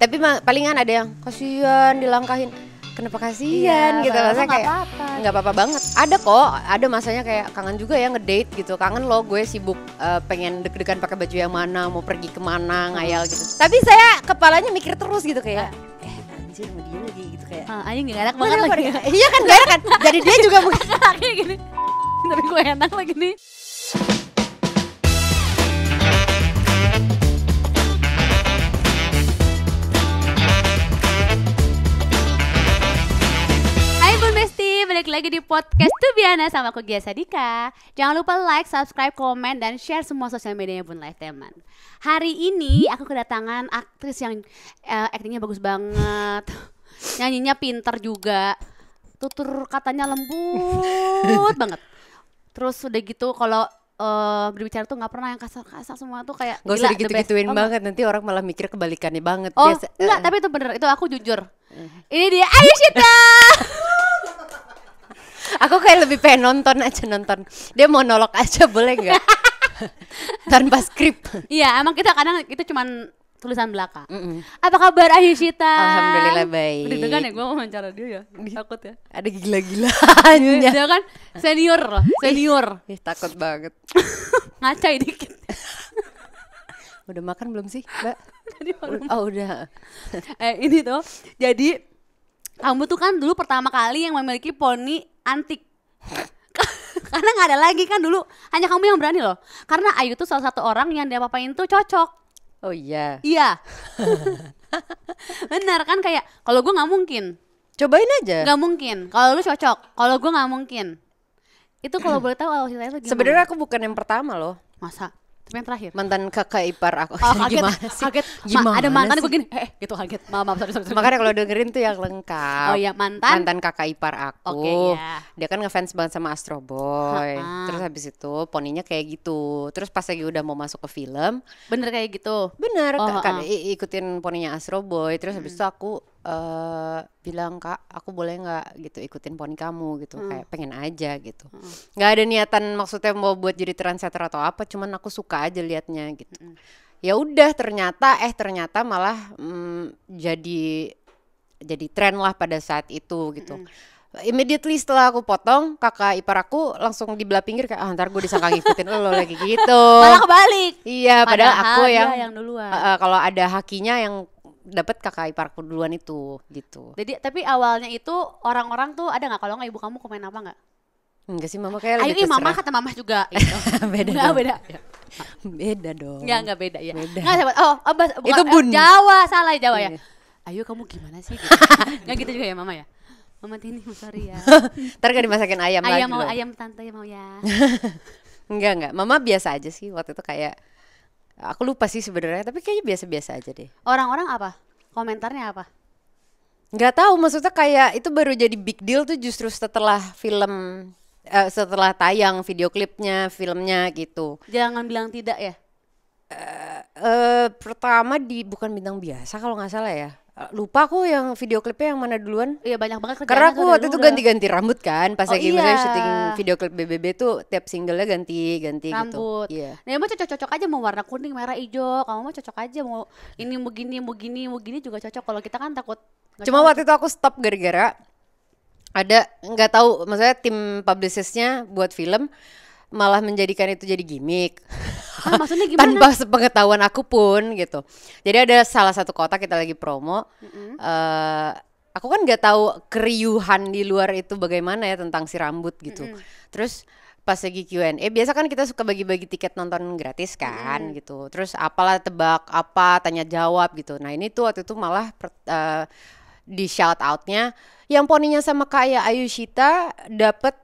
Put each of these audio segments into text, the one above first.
Tapi palingan ada yang kasihan dilangkahin. Kenapa kasihan gitu, maksudnya kayak nggak apa-apa banget. Ada kok, ada masanya kayak kangen juga ya ngedate gitu. Kangen loh gue sibuk pengen deg-degan pakai baju yang mana, mau pergi kemana, ngayal gitu. Tapi saya kepalanya mikir terus gitu kayak, anjir sama dia lagi gitu kayak. Anjing gak enak banget lagi. Iya kan gak enak kan. Jadi dia juga mungkin kayak gini. Tapi gue enak lagi nih. Balik lagi di podcast Tubiana sama aku Gia Sadika. Jangan lupa like, subscribe, komen, dan share semua sosial medianya Bun Life teman. Hari ini aku kedatangan aktris yang aktingnya bagus banget, nyanyinya pinter juga, tutur katanya lembut banget. Terus udah gitu kalau berbicara tuh nggak pernah yang kasar-kasar, semua tuh kayak gak usah gitu-gituin banget, nanti orang malah mikir kebalikannya banget. Enggak, tapi itu bener, itu aku jujur. Ini dia Ayushita. Aku kayak lebih pengen nonton dia monolog aja boleh nggak? Tanpa skrip. Iya, emang kita kadang itu cuman tulisan belakang. Apa kabar Ayushita? Alhamdulillah baik. Deg-degan ya gue mau wawancara dia ya, takut ya. Ada gila-gilaannya. Dia kan senior. Takut banget. Ngacai dikit. Udah makan belum sih, Mbak? Tadi oh udah. Ini tuh, jadi kamu tuh kan dulu pertama kali yang memiliki poni antik. Karena gak ada lagi kan dulu, hanya kamu yang berani loh. Karena Ayu tuh salah satu orang yang dia apa-apain tuh cocok. Oh iya. Iya. Benar kan, kayak kalau gue gak mungkin. Cobain aja. Gak mungkin. Kalau lu cocok, kalau gue gak mungkin. Itu kalau boleh tahu ceritanya tuh gimana? Sebenarnya aku bukan yang pertama loh. Masa? Tapi yang terakhir? Mantan kakak ipar aku. Kaget. Ada mantan gue gini. Gitu kaget. Maaf, sorry. Makanya kalau dengerin tuh yang lengkap. Oh iya, mantan kakak ipar aku. Oke, iya. Dia kan ngefans banget sama Astro Boy. Terus habis itu poninya kayak gitu. Terus pas lagi udah mau masuk ke film, bener kayak gitu. Bener, kan ikutin poninya Astro Boy. Terus habis itu aku bilang, Kak, aku boleh nggak gitu ikutin poni kamu gitu, kayak pengen aja gitu. Nggak ada niatan maksudnya mau buat jadi trendsetter atau apa, cuman aku suka aja liatnya gitu. Ya udah, ternyata malah jadi tren lah pada saat itu gitu. Immediately setelah aku potong, kakak ipar aku langsung di belah pinggir kayak ntar gue disangka ngikutin lo lagi gitu. Malah kebalik. Iya, padahal aku yang duluan. Kalau ada hakinya yang dapat kakak iparku duluan itu gitu. Jadi tapi awalnya itu orang-orang tuh ada nggak, kalau nggak ibu kamu komen apa nggak? Enggak sih, mama kayak lebih terserah. Mama kata mama juga gitu. Beda dong. Nggak beda ya. Beda. Nggak sahabat. Bukan, itu Bun. Jawa, salah Jawa ya. Ayo kamu gimana sih? Gitu. Nggak gitu juga ya mama ya. Mama Tini, sorry ya. Ntar gak dimasakin ayam lagi mau loh. Ayam tante ya mau ya. Enggak, mama biasa aja sih waktu itu, kayak aku lupa sih sebenarnya, tapi kayaknya biasa-biasa aja deh. Orang-orang apa? Komentarnya apa? Nggak tahu, maksudnya kayak itu baru jadi big deal tuh justru setelah film, setelah tayang video klipnya, filmnya gitu. Jangan bilang tidak ya. Pertama bukan bintang biasa kalau nggak salah ya. Lupa aku yang video klipnya yang mana duluan. Iya, banyak banget kerjanya. Karena aku waktu itu ganti-ganti rambut kan. Pas lagi misalnya syuting video klip BBB tuh tiap singlenya ganti rambut. Gitu. Iya. Nah, emang cocok aja mau warna kuning, merah, hijau. Kamu mah cocok aja mau ini mau gini juga cocok. Kalau kita kan takut. Cuma waktu itu aku stop gara-gara ada, nggak tahu, maksudnya tim publicistnya buat film malah menjadikan itu jadi gimmick. Maksudnya gimana? Tanpa sepengetahuan aku pun gitu. Jadi ada salah satu kota kita lagi promo. Aku kan nggak tahu keriuhan di luar itu bagaimana ya tentang si rambut gitu. Terus pas lagi Q&A, biasa kan kita suka bagi-bagi tiket nonton gratis kan gitu. Terus apalah tebak apa, tanya jawab gitu. Nah ini tuh waktu itu malah di shout outnya yang poninya sama kayak Ayushita dapat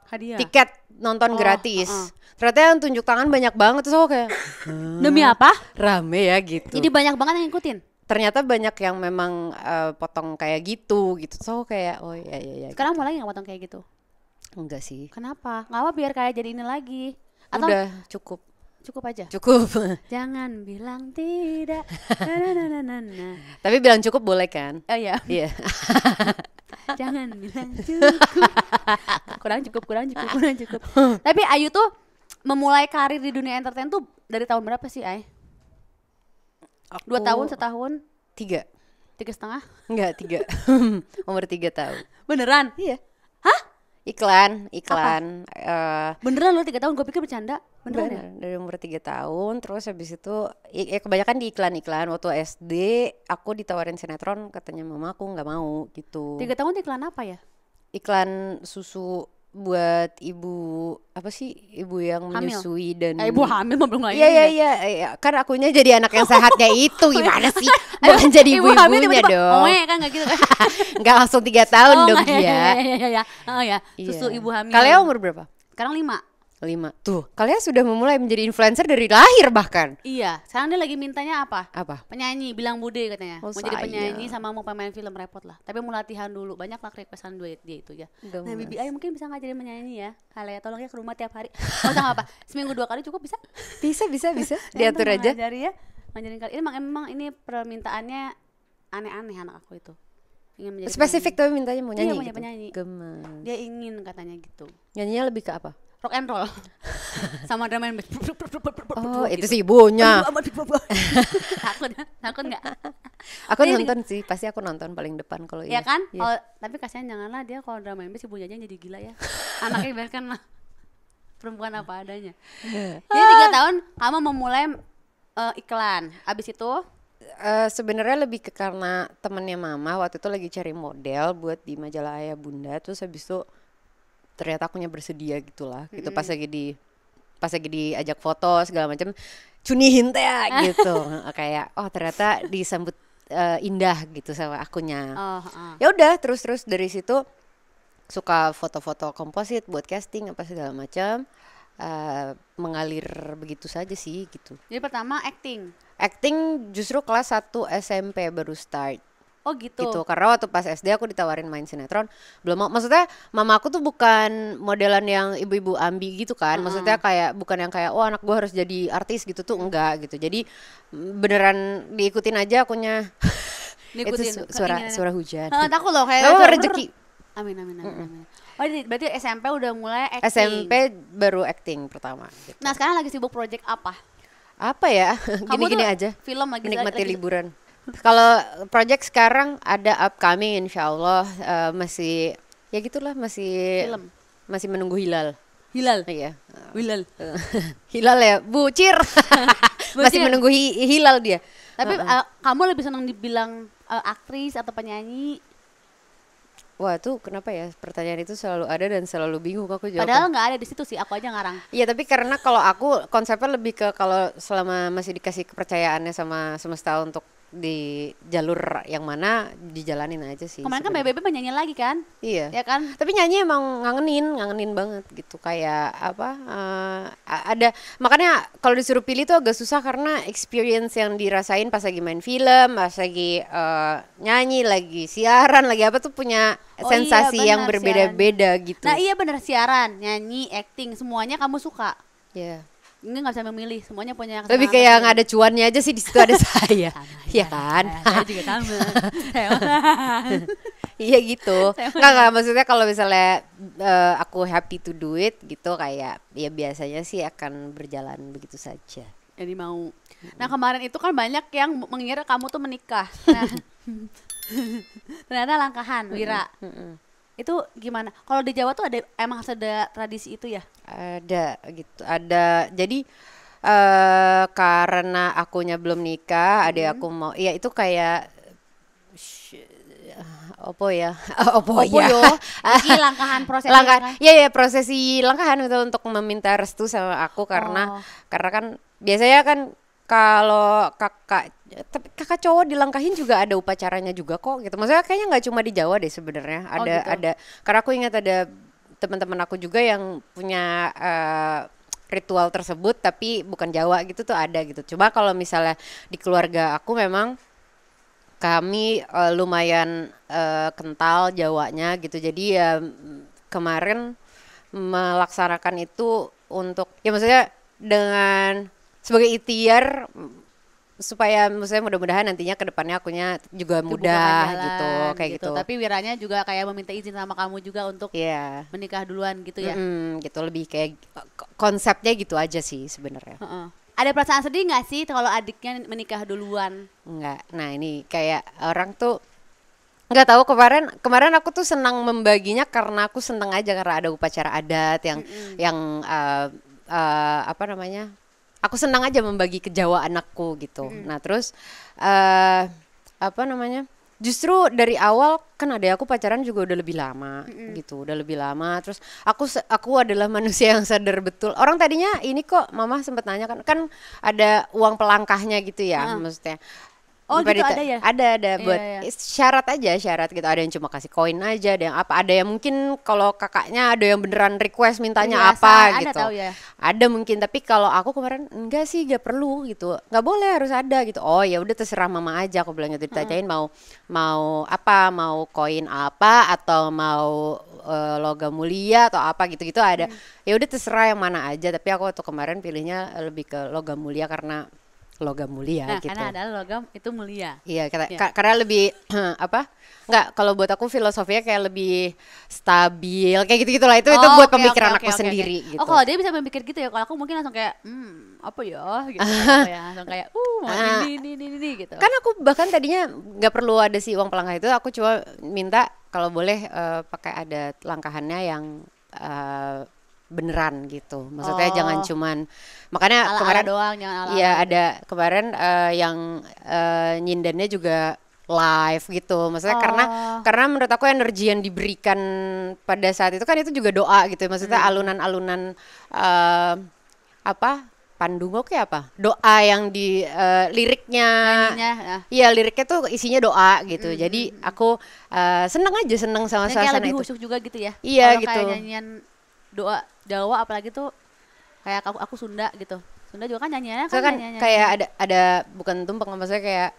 hadiah tiket nonton gratis. Ternyata yang tunjuk tangan banyak banget, terus aku kayak demi apa? Rame ya gitu. Jadi banyak banget yang ngikutin. Ternyata banyak yang memang potong kayak gitu. Terus aku kayak oh iya. Sekarang mau lagi nggak potong kayak gitu? Enggak sih. Kenapa? Nggak apa, biar kayak jadi ini lagi. Atau udah cukup aja. Cukup. Jangan bilang tidak. Tapi bilang cukup boleh kan? Oh iya. Iya. Jangan bilang cukup. kurang cukup. Tapi Ayu tuh memulai karir di dunia entertain tuh dari tahun berapa sih, Ay? Aku 2 tahun, setahun, 3. 3,5? Enggak, 3. Umur 3 tahun. Beneran? Iya. Hah? Iklan. Beneran lo 3 tahun? Gue pikir bercanda. Beneran ya? Bener, dari umur 3 tahun. Terus habis itu kebanyakan di iklan-iklan. Waktu SD aku ditawarin sinetron, katanya mama aku nggak mau gitu. 3 tahun iklan apa ya? Iklan susu buat ibu, apa sih, ibu yang Hamil? menyusui dan Ibu hamil mah belum lahir. Iya, kan akunya jadi anak yang sehatnya itu gimana sih? Bukan jadi Ibu hamil ibu-ibunya tiba-tiba, dong. kan nggak gitu kan? Nggak langsung 3 tahun dong nggak, dia. ya. Oh ya, susu Iya. ibu hamil. Kalian umur berapa? Sekarang 5. 5. Tuh, kalian sudah memulai menjadi influencer dari lahir bahkan. Iya, sekarang dia lagi mintanya apa? Apa? Penyanyi, bilang Bude katanya. Oh, Mau jadi sayang. penyanyi sama mau pemain film, repot lah. Tapi mau latihan dulu, banyak lah requestan dia itu ya. Gemes. Nah, Bibi Ayu mungkin bisa ngajarin menyanyi ya. Kalian tolong ya ke rumah tiap hari. Mau usah apa? Seminggu 2 kali cukup bisa? Bisa. Diatur aja. Ngajari ya. Ngajarin kali. Emang ini permintaannya aneh-aneh anak aku itu. Ingin menjadi Spesifik tapi mintanya mau penyanyi. nyanyi. Iya, mau gitu. penyanyi. Gemes. Dia ingin katanya gitu. Nyanyinya lebih ke apa? Rock and roll. Sama drum and bass. Oh, itu sih ibunya. Takut nggak? Aku nonton sih, pasti aku nonton paling depan kalau Ya iya. kan? Iya. Kalau tapi kasihan janganlah dia kalau drum and bass ibunya aja jadi gila ya. Anaknya biarkan lah. Perempuan apa adanya. Jadi 3 tahun kamu memulai iklan. Abis itu Sebenarnya lebih ke karena temennya mama waktu itu lagi cari model buat di majalah Ayah Bunda, terus habis itu ternyata akunya bersedia gitulah gitu. Pas lagi diajak foto segala macam, cunihin teh gitu. Kayak ternyata disambut indah gitu sama akunya. Ya udah terus dari situ suka foto-foto komposit buat casting apa segala macam. Mengalir begitu saja sih gitu. jadi pertama acting Justru kelas 1 SMP baru start Oh gitu. gitu, karena waktu pas SD aku ditawarin main sinetron, belum mau, maksudnya mama aku tuh bukan modelan yang ibu-ibu ambi gitu kan, maksudnya kayak bukan yang kayak anak gua harus jadi artis gitu tuh, enggak gitu. Jadi beneran diikutin aja akunya. Itu suara hujan. Takut loh kayak Kamu rezeki. Amin. Oh berarti SMP udah mulai acting. SMP baru acting pertama gitu. Nah sekarang lagi sibuk project apa? Apa ya? Kamu Gini-gini tuh aja. film lagi Menikmati liburan. Kalau project sekarang ada upcoming insya Allah, masih ya gitulah, masih Film. masih menunggu hilal. Hilal. Iya. Hilal. Hilal ya, bucir. Masih menunggu hilal dia. Tapi kamu lebih senang dibilang aktris atau penyanyi? Wah tuh kenapa ya, pertanyaan itu selalu ada dan selalu bingung aku jawabnya. Padahal nggak ada di situ sih, aku aja ngarang. Iya tapi karena kalau aku konsepnya lebih ke kalau selama masih dikasih kepercayaannya sama semesta untuk di jalur yang mana dijalanin aja sih. Kemarin kan sebenarnya. BBB menyanyi lagi kan? Iya. Ya kan? Tapi nyanyi emang ngangenin banget gitu, kayak apa? Ada, makanya kalau disuruh pilih tuh agak susah karena experience yang dirasain pas lagi main film, pas lagi nyanyi, lagi siaran, lagi apa tuh punya sensasi yang berbeda-beda gitu. Nah iya benar, siaran, nyanyi, acting, semuanya kamu suka. Iya. Ini nggak bisa memilih, semuanya punya. Tapi kayak nggak ada cuannya aja sih di situ ada saya. Iya kan? Saya juga sama. Iya gitu. Nggak maksudnya kalau misalnya aku happy to do it gitu, kayak ya biasanya sih akan berjalan begitu saja. Jadi mau. Nah kemarin itu kan banyak yang mengira kamu tuh menikah. Nah, ternyata langkahan, Wira. Itu gimana? Kalau di Jawa tuh emang harus ada tradisi itu ya? Ada gitu. Ada. Jadi karena akunya belum nikah, adik aku mau. Ya itu kayak opo ya. Iki langkahan prosesi. Iya prosesi langkahan itu untuk meminta restu sama aku karena kan biasanya kan kalau kakak cowok dilangkahin juga ada upacaranya juga kok gitu. Maksudnya kayaknya nggak cuma di Jawa deh sebenarnya. Ada karena aku ingat ada teman-teman aku juga yang punya ritual tersebut tapi bukan Jawa gitu tuh ada gitu. Coba kalau misalnya di keluarga aku memang kami lumayan kental Jawanya gitu. Jadi ya kemarin melaksanakan itu untuk ya maksudnya dengan sebagai ikhtiar supaya maksudnya mudah-mudahan nantinya ke depannya akunya juga mudah gitu kayak gitu. Tapi Wiranya juga kayak meminta izin sama kamu juga untuk menikah duluan gitu ya. Gitu lebih kayak konsepnya gitu aja sih sebenarnya. Ada perasaan sedih nggak sih kalau adiknya menikah duluan? Enggak. Nah ini kayak orang tuh nggak tahu, kemarin aku tuh senang membaginya karena aku senang aja karena ada upacara adat yang apa namanya, aku senang aja membagi ke Jawa anakku gitu. Nah terus apa namanya, justru dari awal kan adek aku pacaran juga udah lebih lama gitu, udah lebih lama. Terus aku adalah manusia yang sadar betul. Orang tadinya ini kok mama sempat nanya kan ada uang pelangkahnya gitu ya, maksudnya. Oh gitu ada ya? Ada buat iya. syarat gitu. Ada yang cuma kasih koin aja, ada yang apa, ada yang mungkin kalau kakaknya ada yang beneran request mintanya Biasa, apa ada gitu. tahu ya. Ada mungkin, tapi kalau aku kemarin enggak sih, gak perlu gitu, nggak boleh harus ada gitu. Oh ya udah terserah mama aja, aku bilang gitu. Ditanyain mau apa, mau koin apa atau mau logam mulia atau apa gitu ada. Ya udah terserah yang mana aja, tapi aku waktu kemarin pilihnya lebih ke logam mulia karena logam mulia gitu. Karena adalah logam itu mulia. Iya, karena lebih apa? Enggak, kalau buat aku filosofinya kayak lebih stabil, kayak gitu-gitulah. Itu buat pemikiran aku sendiri gitu. Oh, kalau dia bisa memikir gitu ya. Kalau aku mungkin langsung kayak apa ya gitu. Langsung kayak mau ini gitu. Kan aku bahkan tadinya nggak perlu ada si uang pelangkah itu, aku cuma minta kalau boleh pakai ada langkahannya yang beneran gitu, maksudnya jangan cuman, makanya ala-ala kemarin doang, jangan ala-ala ya gitu. ada kemarin yang nyindennya juga live gitu, maksudnya karena menurut aku energi yang diberikan pada saat itu kan itu juga doa gitu, maksudnya alunan-alunan apa pandungo kayak apa, doa yang di liriknya, iya liriknya tuh isinya doa gitu. Jadi aku seneng sama suasana lebih itu. khusyuk juga gitu ya. Iya kalo gitu. Kayak nyanyian doa Jawa apalagi tuh kayak aku Sunda gitu. Sunda juga kan nyanyiannya kan kayak ada bukan tumpeng, maksudnya kayak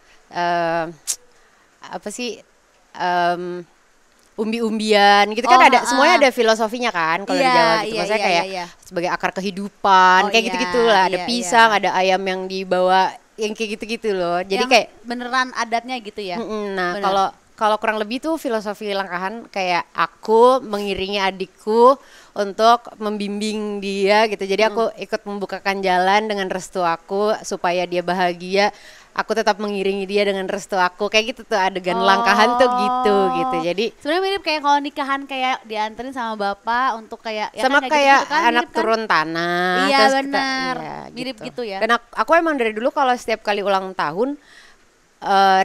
apa sih, umbi-umbian gitu kan, ada semuanya ada filosofinya kan kalau di Jawa gitu, maksudnya kayak sebagai akar kehidupan, kayak gitu-gitulah. Ada pisang, ada ayam yang dibawa yang kayak gitu-gitu loh. Jadi yang kayak beneran adatnya gitu ya. Nah, kalau kurang lebih tuh filosofi langkahan kayak aku mengiringi adikku untuk membimbing dia gitu. Jadi aku ikut membukakan jalan dengan restu aku supaya dia bahagia. Aku tetap mengiringi dia dengan restu aku. Kayak gitu tuh adegan langkahan tuh gitu. Jadi sebenarnya mirip kayak kalau nikahan kayak dianterin sama bapak untuk kayak sama kan, kayak gitu kan, anak turun kan? Tanah. Iya benar. Mirip gitu ya. Dan aku emang dari dulu kalau setiap kali ulang tahun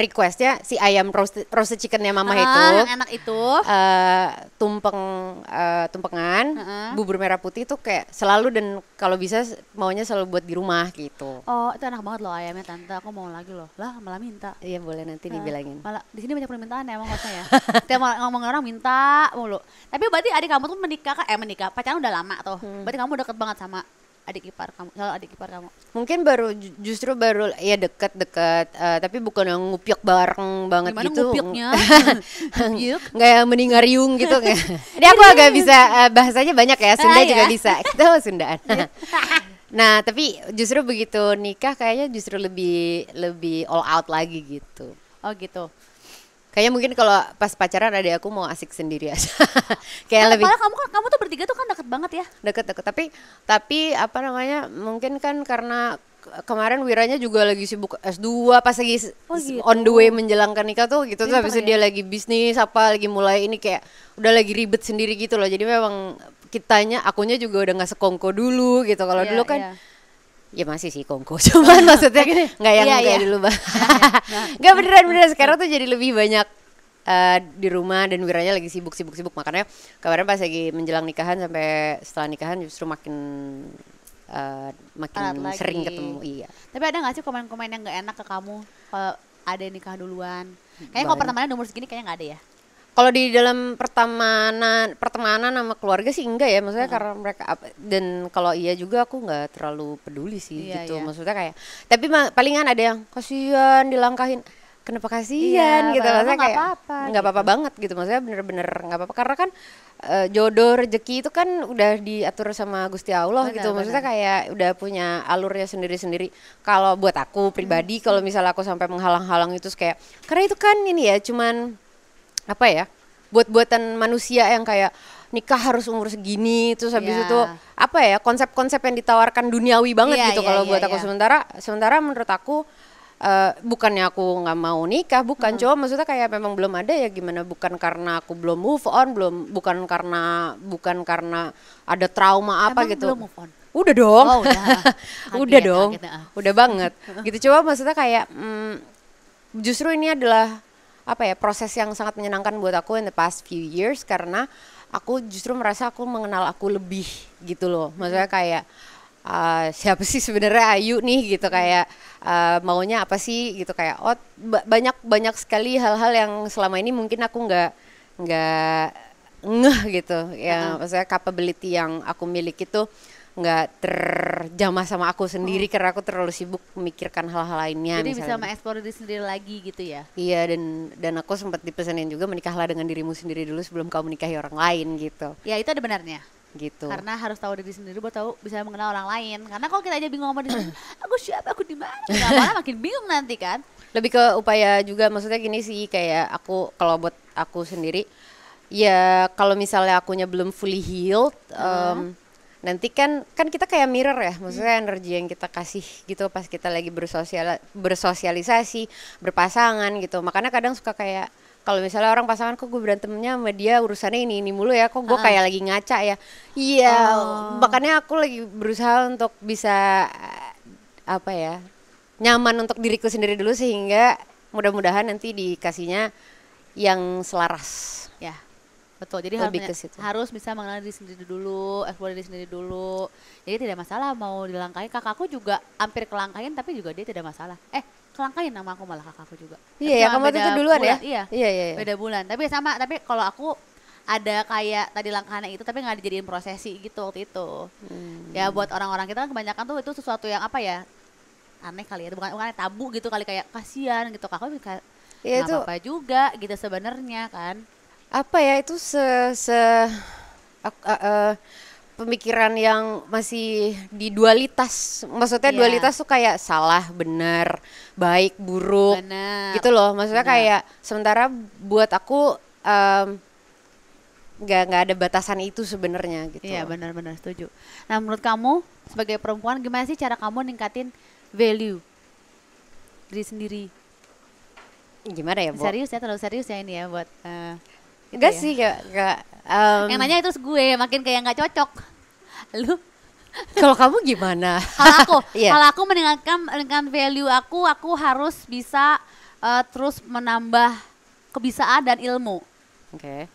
requestnya si ayam roasted chickennya mama itu yang enak itu, tumpengan bubur merah putih itu kayak selalu, dan kalau bisa maunya selalu buat di rumah gitu. Oh itu enak banget loh ayamnya tante, aku mau lagi loh. Lah malah minta. Iya boleh nanti dibilangin. Malah di sini banyak permintaan ya emang kosnya ya. Tiap ngomong orang minta mulu. Tapi berarti adik kamu tuh menikah pacaran udah lama tuh. Berarti kamu deket banget sama adik ipar kamu. Mungkin justru baru ya deket tapi bukan yang ngupiak bareng banget. Gimana gitu. Ngupiaknya? Nggak yang meningariung gitu kayak. Jadi aku agak bisa bahasanya banyak ya, Sunda juga bisa. Kita Sundaan. Nah, tapi justru begitu nikah kayaknya justru lebih all out lagi gitu. Oh gitu. Kayaknya mungkin kalau pas pacaran adek aku mau asik sendiri aja. Kayak lebih. Kamu tuh bertiga tuh kan deket banget ya. Deket. Tapi apa namanya? Mungkin kan karena kemarin Wiranya juga lagi sibuk S2 pas lagi gitu. On the way menjelangkan nikah tuh gitu. Terus habis itu dia lagi bisnis lagi mulai ini kayak udah lagi ribet sendiri gitu loh. Jadi memang akunya juga udah nggak sekongko dulu gitu. Kalau dulu kan ya masih sih kongko, cuman maksudnya nggak yang kayak dulu bang. Nggak beneran sekarang tuh jadi lebih banyak di rumah, dan Wiranya lagi sibuk, makanya kemarin pas lagi menjelang nikahan sampai setelah nikahan justru makin sering ketemu. Iya. Tapi ada nggak sih komen-komen yang nggak enak ke kamu kalau ada yang nikah duluan? Kayaknya kalau pertemanan umur segini kayaknya nggak ada ya. Kalau di dalam pertemanan sama keluarga sih enggak ya, maksudnya karena mereka dan kalau iya juga aku nggak terlalu peduli sih gitu. Maksudnya kayak tapi palingan ada yang kasihan dilangkahin, kenapa kasihan gitu, maksudnya kayak nggak apa-apa banget gitu, maksudnya bener-bener nggak apa-apa karena kan jodoh rezeki itu kan udah diatur sama Gusti Allah gitu, maksudnya kayak udah punya alurnya sendiri-sendiri. Kalau buat aku pribadi kalau misalnya aku sampai menghalang-halang itu kayak karena itu kan ini ya cuman apa ya, buat-buatan manusia yang kayak nikah harus umur segini, terus habis Iya. itu apa ya, konsep-konsep yang ditawarkan duniawi banget Iya, gitu iya, kalau iya, buat aku. iya. Sementara menurut aku bukannya aku nggak mau nikah, bukan, cuma maksudnya kayak memang belum ada ya, gimana, bukan karena aku belum move on, bukan karena ada trauma apa Emang gitu. belum move on? Udah dong. Oh, udah. Udah Kaget, dong. kaget, Udah banget. Gitu, coba maksudnya kayak justru ini adalah apa ya, proses yang sangat menyenangkan buat aku in the past few years, karena aku justru merasa aku mengenal aku lebih gitu loh. Maksudnya kayak siapa sih sebenarnya Ayu nih gitu, kayak maunya apa sih gitu, kayak banyak sekali hal-hal yang selama ini mungkin aku nggak ngeh gitu ya. Maksudnya capability yang aku miliki itu nggak terjamah sama aku sendiri karena aku terlalu sibuk memikirkan hal-hal lainnya. Jadi bisa misalnya. mengeksplor diri sendiri lagi gitu ya. Iya, dan aku sempat dipesanin juga, menikahlah dengan dirimu sendiri dulu sebelum kamu menikahi orang lain gitu. Ya itu ada benarnya. Gitu. Karena harus tahu diri sendiri buat tahu bisa mengenal orang lain. Karena kalau kita aja bingung sama diri, aku siapa, aku di mana, malah makin bingung nanti kan. Lebih ke upaya juga, maksudnya gini sih, kayak aku kalau buat aku sendiri, ya kalau misalnya akunya belum fully healed, nanti kan kita kayak mirror ya, maksudnya energi yang kita kasih gitu pas kita lagi bersosialisasi, berpasangan gitu. Makanya kadang suka kayak, kalau misalnya orang pasangan, kok gue berantemnya sama dia urusannya ini mulu ya, kok gue kayak lagi ngaca ya. Iya, makanya aku lagi berusaha untuk bisa apa ya, nyaman untuk diriku sendiri dulu, sehingga mudah-mudahan nanti dikasihnya yang selaras. Ya, betul. Jadi Lebih ke situ. harus bisa mengenal diri sendiri dulu, eksplor diri sendiri dulu. Jadi tidak masalah mau dilangkahin. Kakakku juga hampir kelangkahin, tapi juga dia tidak masalah. Kelangkahin nama aku malah kakakku juga. Iya, ya, kamu beda itu duluan bulan, ya? Iya. Iya. Beda bulan. Tapi sama, tapi kalau aku ada kayak tadi langkahnya itu, tapi nggak dijadiin prosesi gitu waktu itu. Ya buat orang-orang kita kan kebanyakan tuh itu sesuatu yang apa ya, aneh kali ya, bukan tabu gitu kali, kayak kasihan gitu. Kakak bisa Ya, nggak itu apa-apa juga gitu sebenarnya kan. apa ya, itu pemikiran yang masih di dualitas. Maksudnya Iya. dualitas tuh kayak salah, benar, baik, buruk. Bener. Gitu loh. Maksudnya Bener. kayak sementara buat aku nggak ada batasan itu sebenarnya gitu. Iya, benar-benar setuju. Nah, menurut kamu sebagai perempuan gimana sih cara kamu ningkatin value diri sendiri? Gimana ya, Bo? Serius ya, terlalu serius ya ini ya buat Enggak ya. sih, kayak yang nanya itu gue, makin kayak nggak cocok. Lu kalau kamu gimana? kalau aku, Iya. kalau aku meningkatkan value aku harus bisa terus menambah kebiasaan dan ilmu. Oke.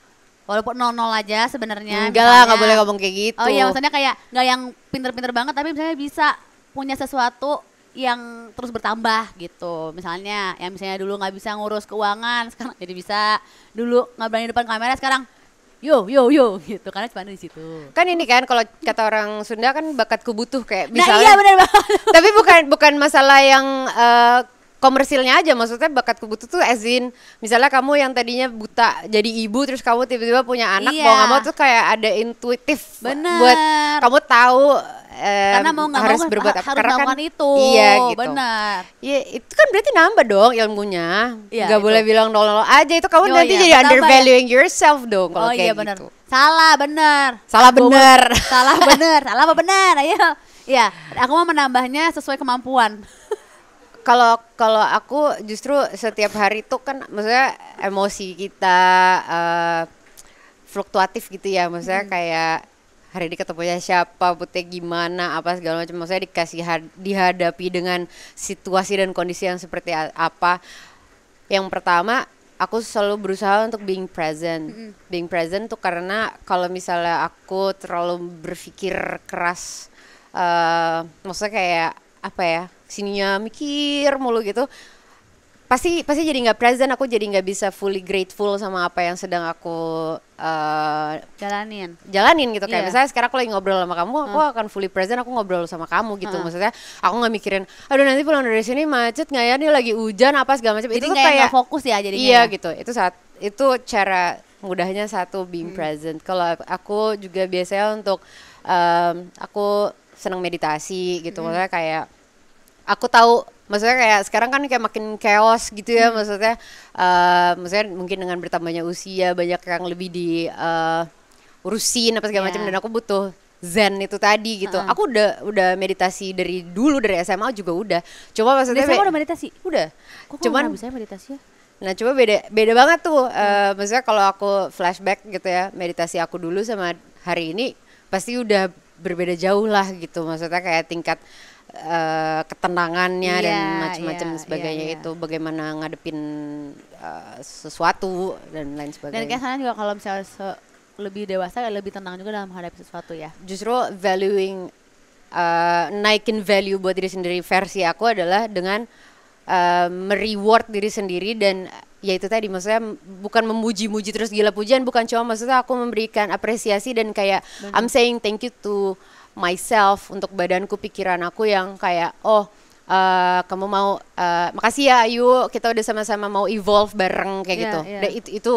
Walaupun 0-0 aja sebenarnya. Enggak lah, nggak misalnya. boleh ngomong kayak gitu. Oh iya, maksudnya kayak nggak yang pinter-pinter banget, tapi misalnya bisa punya sesuatu yang terus bertambah gitu. Misalnya, yang misalnya dulu nggak bisa ngurus keuangan, sekarang jadi bisa. Dulu nggak berani depan kamera, sekarang yo gitu. Karena cuma di situ. Kan ini kan, kalau kata orang Sunda kan, bakatku butuh, kayak Nah misalnya. iya benar banget. Tapi bukan masalah yang komersilnya aja, maksudnya bakatku butuh tuh as in, misalnya kamu yang tadinya buta jadi ibu, terus kamu tiba-tiba punya anak, Iya. mau nggak mau tuh kayak ada intuitif Bener. buat kamu tahu Karena mau nggak harus mau berbuat apa, harus karena kan melakukan itu. iya gitu. Benar. Ya itu kan berarti nambah dong ilmunya, Iya, nggak itu. boleh bilang nol aja, itu kamu Oh, nanti iya, jadi bertambah ya. undervaluing yourself dong kalau Oh iya kayak benar. gitu. Salah benar. Salah bener. Salah benar. Salah apa benar? Ayo. Ya, aku mau menambahnya sesuai kemampuan. Kalau aku justru setiap hari tuh kan, maksudnya emosi kita fluktuatif gitu ya, maksudnya kayak hari ini ketemunya siapa, putih gimana, apa segala macam, maksudnya dihadapi dengan situasi dan kondisi yang seperti apa. Yang pertama, aku selalu berusaha untuk being present. Being present tuh karena kalau misalnya aku terlalu berpikir keras, maksudnya kayak apa ya, sininya mikir mulu gitu, pasti jadi nggak present. Aku jadi nggak bisa fully grateful sama apa yang sedang aku jalanin gitu. Kayak Iya. misalnya sekarang aku lagi ngobrol sama kamu, aku akan fully present, aku ngobrol sama kamu gitu. Maksudnya aku nggak mikirin, aduh nanti pulang dari sini macet nggak ya, nih lagi hujan apa segala macam. Jadi Itu tuh kayak kayak nggak fokus ya jadinya. iya ya? gitu. Itu cara mudahnya satu, being present. Kalau aku juga biasanya untuk aku senang meditasi gitu. Maksudnya kayak aku tahu, maksudnya kayak sekarang kan kayak makin chaos gitu ya, maksudnya mungkin dengan bertambahnya usia banyak yang lebih di urusin apa segala macam, Yeah. dan aku butuh zen itu tadi gitu. Aku udah meditasi dari dulu, dari SMA juga udah. Cuma maksudnya Dari SMA udah meditasi? Udah. Kok Cuman bisa meditasi ya? nah coba beda banget tuh. Maksudnya kalau aku flashback gitu ya, meditasi aku dulu sama hari ini pasti udah berbeda jauh lah gitu. Maksudnya kayak tingkat ketenangannya dan macam-macam sebagainya itu, bagaimana ngadepin sesuatu dan lain sebagainya. Dan kayak sana juga kalau misalnya lebih dewasa lebih tenang juga dalam menghadapi sesuatu ya. Justru valuing, naikin value buat diri sendiri versi aku adalah dengan mereward diri sendiri, dan ya itu tadi, maksudnya bukan memuji-muji terus gila pujian, bukan, cuma maksudnya aku memberikan apresiasi dan kayak I'm saying thank you to myself, untuk badanku, pikiran aku yang kayak kamu mau makasih ya Ayu, kita udah sama-sama mau evolve bareng kayak gitu. Dan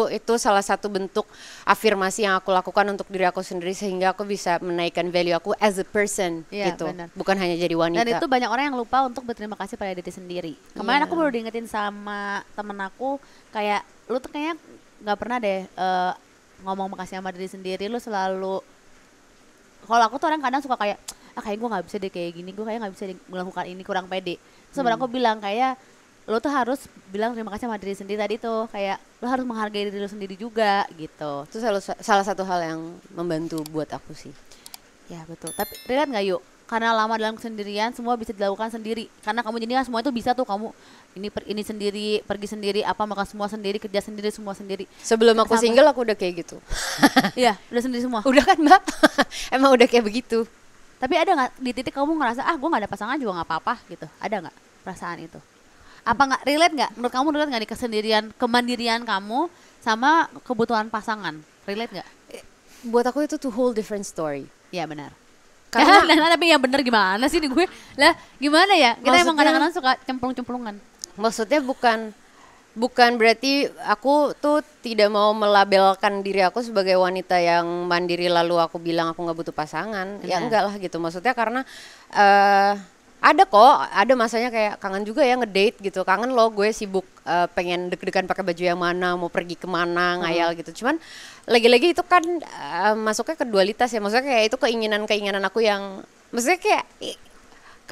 itu salah satu bentuk afirmasi yang aku lakukan untuk diri aku sendiri, sehingga aku bisa menaikkan value aku as a person gitu. Bener. Bukan hanya jadi wanita. Dan itu banyak orang yang lupa untuk berterima kasih pada diri sendiri. Kemarin aku baru diingetin sama temen aku, kayak lu tuh kayaknya nggak pernah deh ngomong makasih sama diri sendiri. Lu selalu, kalau aku tuh orang kadang suka kayak kayak gue nggak bisa deh kayak gini, gue kayak nggak bisa melakukan ini, kurang pede. Terus aku bilang kayak lo tuh harus bilang terima kasih sama diri sendiri tadi tuh, kayak lo harus menghargai diri lo sendiri juga gitu. Itu salah satu hal yang membantu buat aku sih. Ya betul. Tapi relate nggak Yuk? Karena lama dalam kesendirian, semua bisa dilakukan sendiri. Karena kamu jadi kan semua itu bisa tuh, kamu ini sendiri, pergi sendiri, apa makan semua sendiri, kerja sendiri, semua sendiri. Sebelum aku single aku udah kayak gitu. Iya, udah sendiri semua. Udah kan Mbak? Emang udah kayak begitu. Tapi ada nggak di titik kamu ngerasa gue nggak ada pasangan juga nggak apa-apa gitu? Ada nggak perasaan itu? Apa nggak relate nggak? Menurut kamu relate nggak nih kesendirian, kemandirian kamu sama kebutuhan pasangan? Relate nggak? Buat aku itu tuh whole different story. Iya benar. Karena tapi yang benar gimana sih nih gue? Lah gimana ya? Kita emang kadang-kadang suka cemplung-cemplungan. Maksudnya bukan berarti aku tuh tidak mau melabelkan diri aku sebagai wanita yang mandiri lalu aku bilang aku nggak butuh pasangan. Ya enggak lah gitu. Maksudnya karena ada masanya kayak kangen juga ya ngedate gitu. Kangen loh gue sibuk pengen deg-degan pakai baju yang mana, mau pergi kemana, ngayal gitu. Cuman lagi-lagi itu kan masuknya ke dualitas ya. Maksudnya kayak itu keinginan aku yang, maksudnya kayak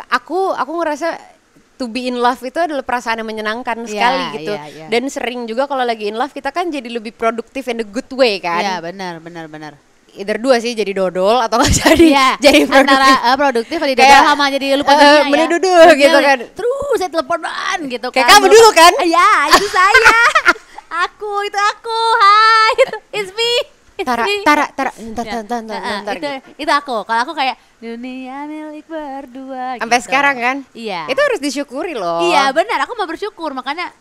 aku ngerasa to be in love itu adalah perasaan yang menyenangkan sekali gitu. Dan sering juga kalau lagi in love kita kan jadi lebih produktif in a good way kan. Iya benar. Either dua sih, jadi dodol atau nggak jadi produktif. Antara produktif jadi dodol sama jadi lupa dunia ya. Duduk gitu kan. Terus saya teleponan gitu kan. Kayak kamu dulu kan? Iya, itu saya. itu aku. Hai, it's me. Tara, ntar. Itu aku. Kalau aku kayak dunia milik berdua. Sampai gitu. sekarang kan? Iya. Itu harus disyukuri loh. Iya benar. Aku mau bersyukur, makanya.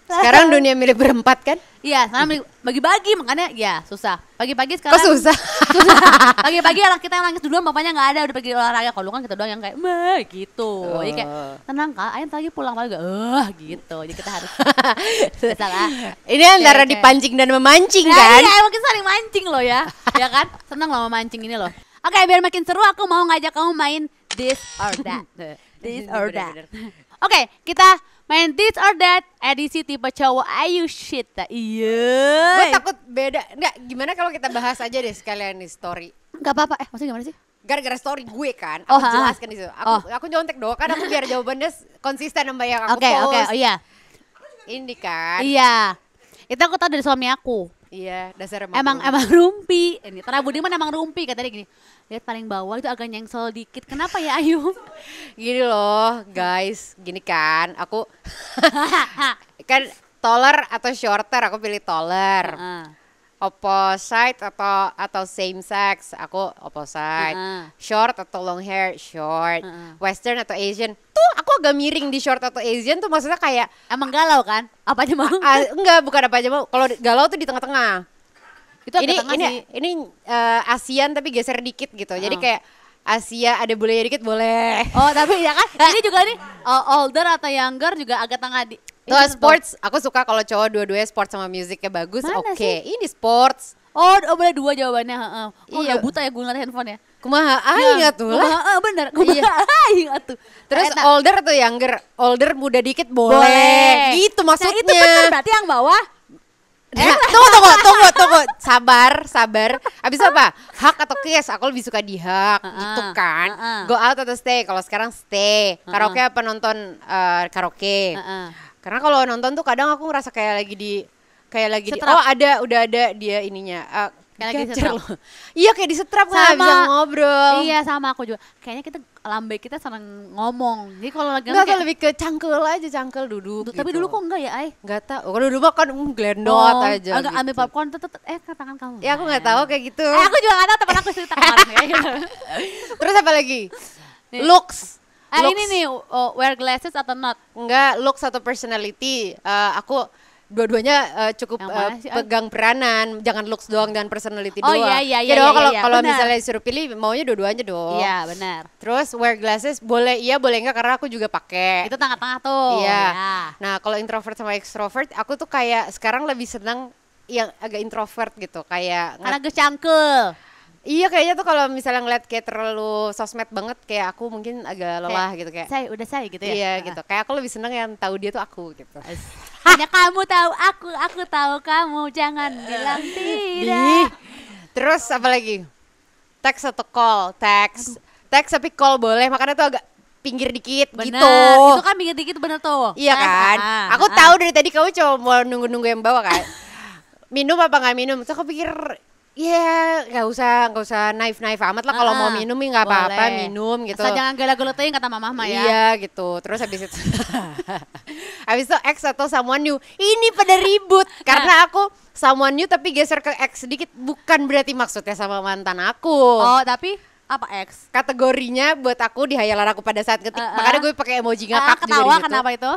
Sekarang dunia milik berempat kan? Iya, sekarang bagi-bagi, makanya ya susah. Pagi-pagi sekarang. Kok susah? Pagi-pagi orang kita yang nangis duluan, bapaknya nggak ada, udah pergi olahraga. Kalau kan kita doang yang kayak gitu. Jadi kayak tenang kak, ayam lagi pulang lagi gitu. Jadi kita harus salah. Ini antara dipancing dan memancing kan? Iya, emang kita saling mancing loh ya. Ya kan? Senang loh memancing ini loh. Oke, biar makin seru aku mau ngajak kamu main This or That. This or That. Oke, kita main This or That edisi tipe cowok Ayu shit. Iya. Gue takut beda. Enggak, gimana kalau kita bahas aja deh sekalian nih story. Enggak apa-apa. Maksudnya gimana sih? Gara-gara story gue kan, aku jelaskan di situ. Aku nyontek doang kan, aku biar jawabannya konsisten sama yang aku post. Oke, oh iya. Ini kan. Iya. Itu aku tahu dari suami aku. Iya, dasar emang rumpi. Ini Tara Budiman emang rumpi, kata dia gini. Lihat paling bawah itu agak nyengsel dikit. Kenapa ya Ayu? Gini loh, guys. Gini kan, aku kan taller atau shorter, aku pilih taller. Opposite atau same sex, aku opposite. Short atau long hair, short. Western atau Asian, tuh aku agak miring di short atau Asian tuh, maksudnya kayak emang galau kan? Apa aja mau? Enggak, bukan apa aja mau. Kalau galau tuh di tengah-tengah. Itu tengah sih. Ini ASEAN tapi geser dikit gitu. Jadi kayak Asia ada boleh dikit boleh. Oh tapi ya kan? Ini juga nih older atau younger juga agak tengah di. Tuh sports, aku suka kalau cowok dua-duanya sports sama musiknya bagus. Oke. Ini sports. Oh boleh dua jawabannya. Oh iya. Udah buta ya gue ngeliat handphone ya. Kumaha ingat tuh lah. Bener. Ingat tuh. Terus older atau younger? Older muda dikit boleh. Gitu maksudnya. Nah, itu bener, berarti yang bawah Nah, tunggu. Sabar. Abis itu apa? Hak atau kiss? Aku lebih suka di hak, gitu kan. Go out atau stay? Kalau sekarang stay. Karaoke apa nonton karaoke? Karena kalau nonton tuh kadang aku ngerasa kayak lagi di udah ada dia ininya. Kayak lagi Capture disetrap. loh. Iya kayak disetrap nggak bisa ngobrol. Iya sama aku juga. Kayaknya kita lambe kita seneng ngomong. Jadi kalau lagi Enggak, kayak, lebih ke cangkel duduk tapi gitu. dulu kok enggak ya, Ay? Nggak tahu. Kalau dulu mah kan glendot aja agak gitu. ambil popcorn tuh ke tangan kamu. Ya aku nggak tahu kayak gitu. Aku juga nggak tahu, teman aku cerita kemarin kayak gitu. Terus apa lagi? Nih. Looks. Ini nih, wear glasses atau not? Enggak, looks atau personality. Aku dua-duanya cukup Yang mana sih, Ay? pegang peranan. Jangan looks doang dan personality Oh, doang. iya, Ya dong, iya, kalau benar. misalnya disuruh pilih maunya dua-duanya dong. Iya, benar. Terus wear glasses boleh iya boleh enggak karena aku juga pakai. Itu tengah-tengah tuh. Iya. Ya. Nah, kalau introvert sama extrovert, aku tuh kayak sekarang lebih senang yang agak introvert gitu, kayak Karena gue cangkel. iya kayaknya tuh kalau misalnya ngeliat kayak terlalu sosmed banget, kayak aku mungkin agak lelah gitu kayak. Saya gitu ya. Iya gitu. Kayak aku lebih seneng yang tahu dia tuh aku gitu. Hanya kamu tahu aku tahu kamu, jangan bilang tidak. Terus apa lagi? Text atau call? Text tapi call boleh, makanya tuh agak pinggir dikit Bener, gitu. itu kan bikin dikit bener tuh. Iya kan? Aku tahu dari tadi kamu cuma mau nunggu-nunggu yang bawa kan. Minum apa nggak minum? Terus aku pikir ya nggak usah naif amat lah, kalau mau minum ya nggak apa-apa Boleh. minum gitu. Asal jangan gela-geletain kata mama ya. Iya gitu. Terus habis itu habis itu ex atau someone new. Ini pada ribut karena aku someone new tapi geser ke ex sedikit, bukan berarti maksudnya sama mantan aku. Oh, tapi apa X? Kategorinya buat aku di hayalan aku pada saat ketik. Makanya gue pakai emoji ngakak juga Ketawa di situ. kenapa itu?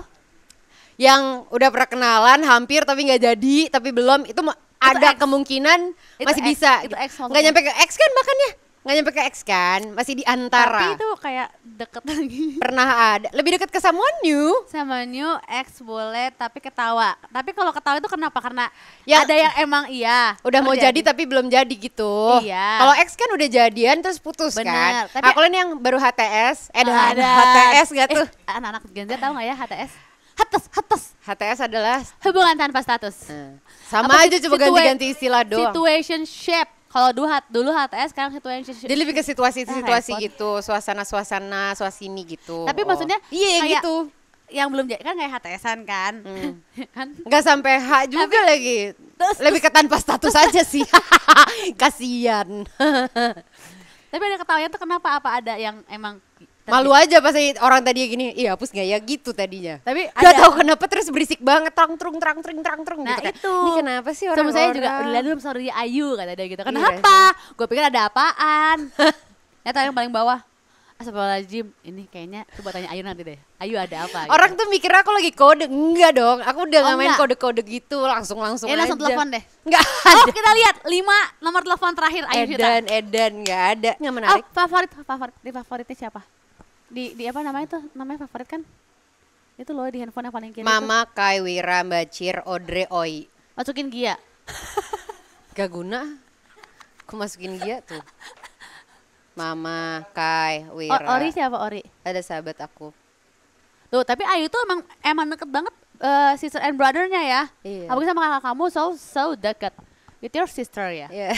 Yang udah pernah kenalan hampir tapi nggak jadi, tapi belum, itu ada X. kemungkinan Itu masih X. bisa. Itu X maksudnya. Nggak nyampe ke X kan, makanya nggak nyampe ke X kan, masih di antara. Tapi itu kayak deket lagi. Pernah ada lebih dekat ke someone new. Sama new X boleh tapi ketawa. Tapi kalau ketawa itu kenapa? Karena Ya, ada yang emang iya udah mau jadi terjadi. tapi belum jadi gitu. Iya. Kalau X kan udah jadian terus putus Bener, kan. tapi- Nah, kalian yang baru HTS, ada Ada. HTS nggak tuh? Anak-anak Gen Z tahu nggak ya HTS? HTS. HTS adalah Hubungan tanpa status. sama Apa aja, sih? coba ganti-ganti istilah doang. Situationship. Kalau dulu HTS, sekarang situationship. Jadi lebih ke situasi-situasi repot. gitu, suasana-suasana, suasini gitu. Tapi maksudnya iya kayak gitu. yang belum jadi kan kayak HTS-an kan. Kan? Nggak sampai H juga lagi. Lebih ke tanpa status aja sih. Kasian. Tapi ada ketawanya tuh kenapa? Apa ada yang emang Malu aja pasti orang tadi gini, iya hapus nggak ya gitu tadinya. Tapi Gak ada. tahu kenapa terus berisik banget, terang terung Nah, gitu kan. itu. Ini kenapa sih Sama orang-orang? saya juga udah dulu story Ayu kata dia gitu. Iya Kenapa? Gue pikir ada apaan. Ternyata yang paling bawah. Astagfirullahaladzim, ini kayaknya coba tanya Ayu nanti deh. Ayu ada apa? Gitu. Orang tuh mikirnya aku lagi kode, enggak dong. Aku udah nggak main enggak. kode-kode gitu, langsung langsung aja. telepon deh. Enggak Oh, ada. kita lihat 5 nomor telepon terakhir Ayu Vita. Edan nggak ada. Nggak Oh, menarik. favorit. Di favoritnya siapa? Di apa namanya tuh? Namanya favorit kan? Itu loh di handphone yang paling kiri. Mama, Kai, Wira, Bacir, Audrey, Oi. Tuh. Masukin Gia. Gak guna. Aku masukin dia tuh. Mama, Kai, Wira. Ori siapa Ori? Ada sahabat aku. Tuh, tapi Ayu tuh emang deket banget sister and brothernya ya. Iya. Apalagi sama kakak kamu so deket. With your sister ya. Iya.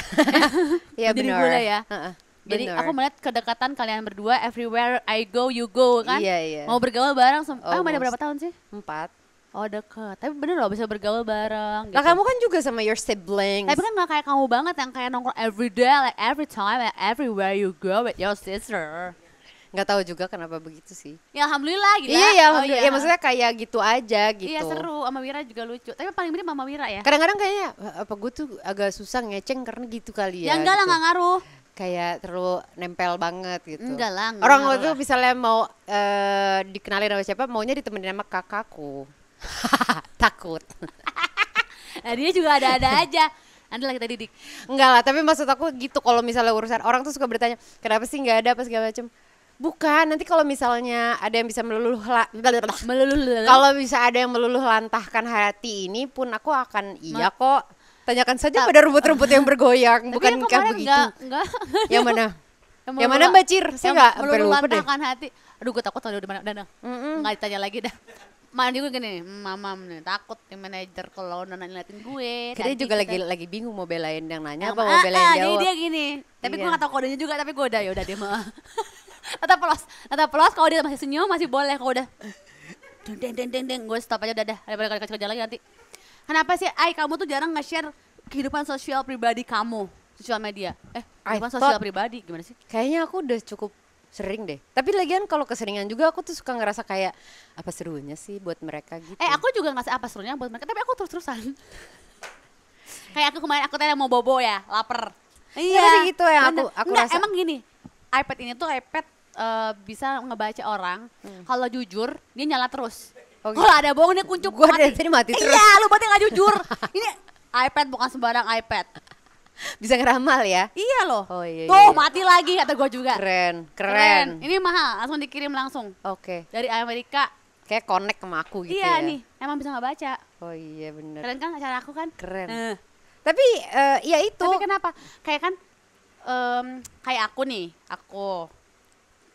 Iya Jadi benar. boleh ya. Heeh, Jadi benar. aku melihat kedekatan kalian berdua everywhere I go you go kan. Iya. Mau bergaul bareng ada Almost. berapa tahun sih? 4. Oh deket. Tapi bener loh bisa bergaul bareng gitu. Lah kamu kan juga sama your siblings. Tapi kan gak kayak kamu banget yang kayak nongkrong every day, like every time, like everywhere you go with your sister. Nggak tahu juga kenapa begitu sih. Ya alhamdulillah gila. Iya ya, Oh, alhamdulillah. Ya maksudnya kayak gitu aja gitu. Iya seru, sama Wira juga lucu. Tapi paling mirip sama Wira ya. Kadang-kadang kayaknya apa gue tuh agak susah ngeceng karena gitu kali ya. Ya enggak lah, gitu. gak ngaruh. Kayak terlalu nempel banget gitu. Enggak lah, nggak Orang ngaruh waktu lah. misalnya mau dikenalin sama siapa, maunya ditemenin sama kakakku. Takut. Nah, dia juga ada-ada aja. Nanti lah kita didik. Enggak lah, tapi maksud aku gitu, kalau misalnya urusan orang tuh suka bertanya, kenapa sih nggak ada apa segala macam. Bukan, nanti kalau misalnya ada yang bisa kalau bisa ada yang meluluh lantahkan hati ini pun aku akan iya kok. Tanyakan saja pada rumput-rumput yang bergoyang, Tapi bukan yang nikah kemarin begitu. enggak. Yang mana? Yang mana Mbak Cir? Saya nggak sampai melulu lupa deh. lantahkan hati. Aduh gue takut udah mana. Enggak ditanya lagi dah. Mandi gue gini, mamam nih takut nih manajer kalau nona ngeliatin gue. Kita nanti juga lagi bingung mau belain yang nanya apa mau belain jadi jawab. dia gini, tapi gue Iya. gak tau kodenya juga, tapi gue udah yaudah dia mah. tetap polos kalau dia masih senyum masih boleh, kalau udah deng gue stop aja udah daripada kerja lagi nanti. Kenapa sih kamu tuh jarang nge-share kehidupan sosial pribadi kamu sosial media? Kehidupan sosial pribadi gimana sih? Kayaknya aku udah cukup sering deh. Tapi lagian kalau keseringan juga aku tuh suka ngerasa kayak apa serunya sih buat mereka gitu. Aku juga nggak apa serunya buat mereka, tapi aku terus-terusan. Kayak aku kemarin aku tanya mau bobo ya, lapar. Iya sih gitu ya bener. aku Enggak, rasa. emang gini, iPad ini tuh iPad bisa ngebaca orang. Kalau jujur dia nyala terus. Oh, Kalau ada bohong dia kuncup Gua dari tadi mati terus. Iya, lu berarti nggak jujur. Ini iPad bukan sembarang iPad. Bisa ngeramal ya. Iya loh. Oh iya. Tuh iya. mati lagi kata gue juga. Keren. Ini mahal, langsung dikirim langsung Oke. dari Amerika. Kayak connect sama aku gitu Iya ya. nih, emang bisa nggak baca. Oh iya bener. Keren kan cara aku kan? Keren. Eh. Tapi ya itu. Tapi kenapa? Kayak kan kayak aku nih, aku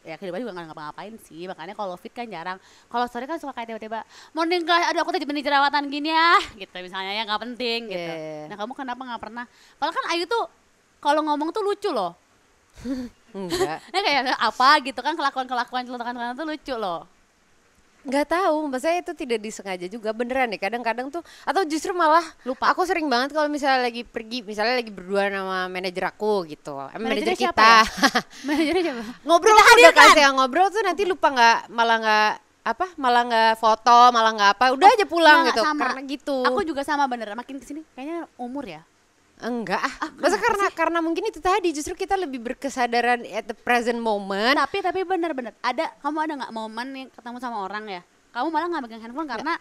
ya kehidupan juga nggak ngapa-ngapain sih, makanya kalau fit kan jarang. Kalau story kan suka kayak tiba-tiba morning guys, aduh aku tadi bener jerawatan gini ya, gitu misalnya ya nggak penting gitu. Yeah. Nah kamu kenapa nggak pernah? Padahal kan Ayu tuh kalau ngomong tuh lucu loh. Enggak. Kayak apa gitu kan kelakuan celotekan tuh lucu loh. Nggak tahu, maksudnya itu tidak disengaja juga beneran deh. Kadang-kadang tuh atau justru malah Lupa. Aku sering banget kalau misalnya lagi pergi, misalnya lagi berdua sama manajer aku gitu. Manajer Manajernya kita. siapa ya? Manajernya siapa? Ngobrol Kita tuh udah hadirkan. kasih yang ngobrol tuh nanti lupa malah nggak foto, malah nggak apa, udah aja pulang Nggak, gitu. sama. Karena gitu. Aku juga sama bener, makin kesini kayaknya umur ya. Enggak masa karena mungkin itu tadi justru kita lebih berkesadaran at the present moment. Tapi bener kamu ada nggak momen nih ketemu sama orang ya, kamu malah nggak megang handphone karena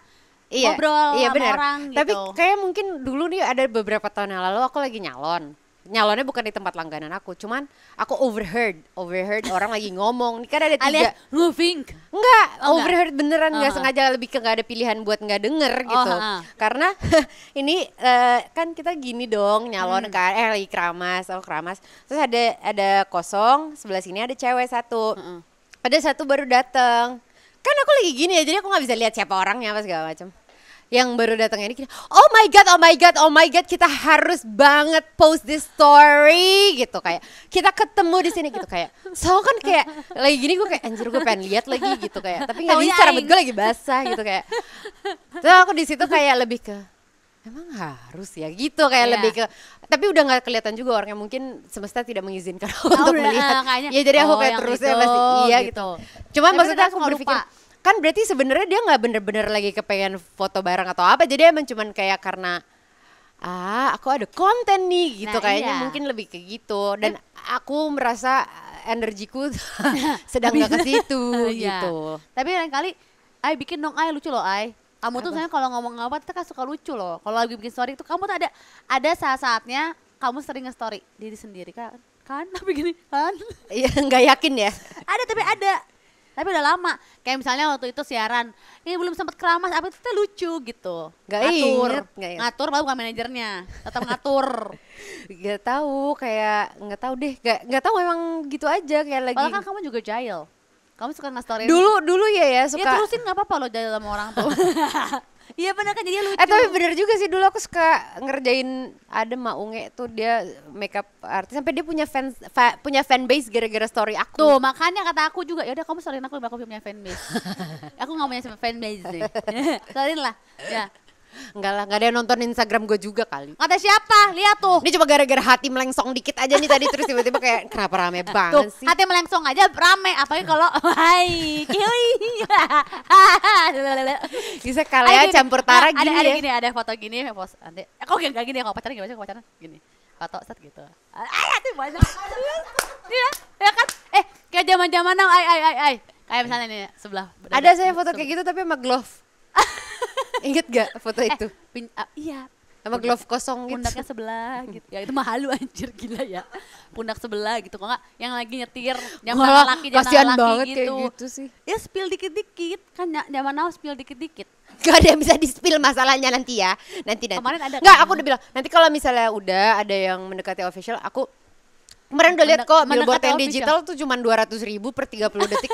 ngobrol iya sama bener. orang gitu. Tapi kayak mungkin dulu nih ada beberapa tahun yang lalu aku lagi nyalonnya bukan di tempat langganan aku, cuman aku overheard orang lagi ngomong. Ini kan ada 3. alias moving. Enggak, Oh, overheard beneran nggak Uh-huh. sengaja, lebih ke nggak ada pilihan buat nggak denger gitu. uh-huh. Karena ini kan kita gini dong nyalon kan, lagi keramas, terus ada kosong, sebelah sini ada cewek satu, ada satu baru datang. Kan aku lagi gini ya, jadi aku nggak bisa lihat siapa orangnya apa segala macam. Yang baru datang ini oh my god, kita harus banget post this story gitu, kayak kita ketemu di sini gitu, kayak so kan kayak lagi gini gue kayak anjir gue pengen lihat lagi gitu, kayak tapi nggak Taunya bisa, rambut aing. gue lagi basah gitu kayak. Terus aku di situ kayak lebih ke emang harus ya gitu, kayak Iya. lebih ke, tapi udah nggak kelihatan juga orangnya, mungkin semesta tidak mengizinkan aku untuk udah, melihat. kayaknya, Ya jadi aku oh, kayak yang terusnya itu, masih iya gitu. gitu. Cuman Tapi maksudnya kadang aku suka berpikir lupa. kan berarti sebenarnya dia nggak bener-bener lagi kepengen foto bareng atau apa, jadi emang cuman kayak karena aku ada konten nih gitu, Nah, kayaknya iya. mungkin lebih ke gitu, dan aku merasa energiku sedang nggak ke situ Iya. gitu. Tapi lain kali bikin dong lucu loh kamu tuh sebenarnya kalau ngomong apa kita kan suka lucu loh. Kalau lagi bikin story itu kamu tuh ada saat-saatnya kamu sering nge-story diri sendiri kan tapi gini kan. Iya nggak yakin ya. Tapi udah lama. Kayak misalnya waktu itu siaran, ini belum sempat keramas, apa itu tuh lucu gitu. Nggak Ngatur, inget. ngatur baru bukan manajernya, tetap ngatur. Gak tahu, kayak nggak tahu deh, nggak tahu, emang gitu aja kayak lagi. Padahal kan kamu juga jail. Kamu suka nge-story. Dulu ya Ya suka. terusin nggak apa-apa loh jail sama orang tuh. Iya benar kan jadi lucu. Tapi bener juga sih, dulu aku suka ngerjain, ada Maunge tuh, dia makeup artis sampai dia punya fanbase gara-gara story aku. Tuh makanya kata aku juga, ya udah kamu storyin aku punya fanbase. Aku nggak punya fanbase sih. Storyin lah. Ya. Enggak lah, nggak ada yang nonton Instagram gue juga kali. Kata siapa? Lihat tuh. Ini cuma gara-gara hati melengsong dikit aja nih tadi, terus tiba-tiba kayak kenapa rame Tuh, banget sih. hati melengsong aja rame, apalagi kalau hai, kiwi. Bisa kalian campur tara gini ada ya. gini, ada foto gini, post nanti. Kok enggak gini, kalau pacaran gimana sih, kalau pacaran gini. Foto set gitu. Tuh banyak. Iya, ya kan? Kayak zaman-zaman now, kayak misalnya nih sebelah. Ada saya foto kayak gitu tapi sama glove. Ingat gak foto itu? Iya. Sama glove kosong gitu. Pundaknya sebelah gitu. Ya itu mah halu anjir, gila ya. Pundak sebelah gitu, kok enggak yang lagi nyetir, zaman Wah, laki kasihan laki banget gitu. kayak gitu sih. Ya spill dikit-dikit kan, zaman now spill dikit-dikit. Gak ada yang bisa di-spill masalahnya nanti ya. Nanti. Kemarin ada Nggak, kan? aku udah bilang nanti kalau misalnya udah ada yang mendekati official, aku Kemarin udah lihat kok billboard Mendekati yang digital tuh cuma 200.000 per 30 detik.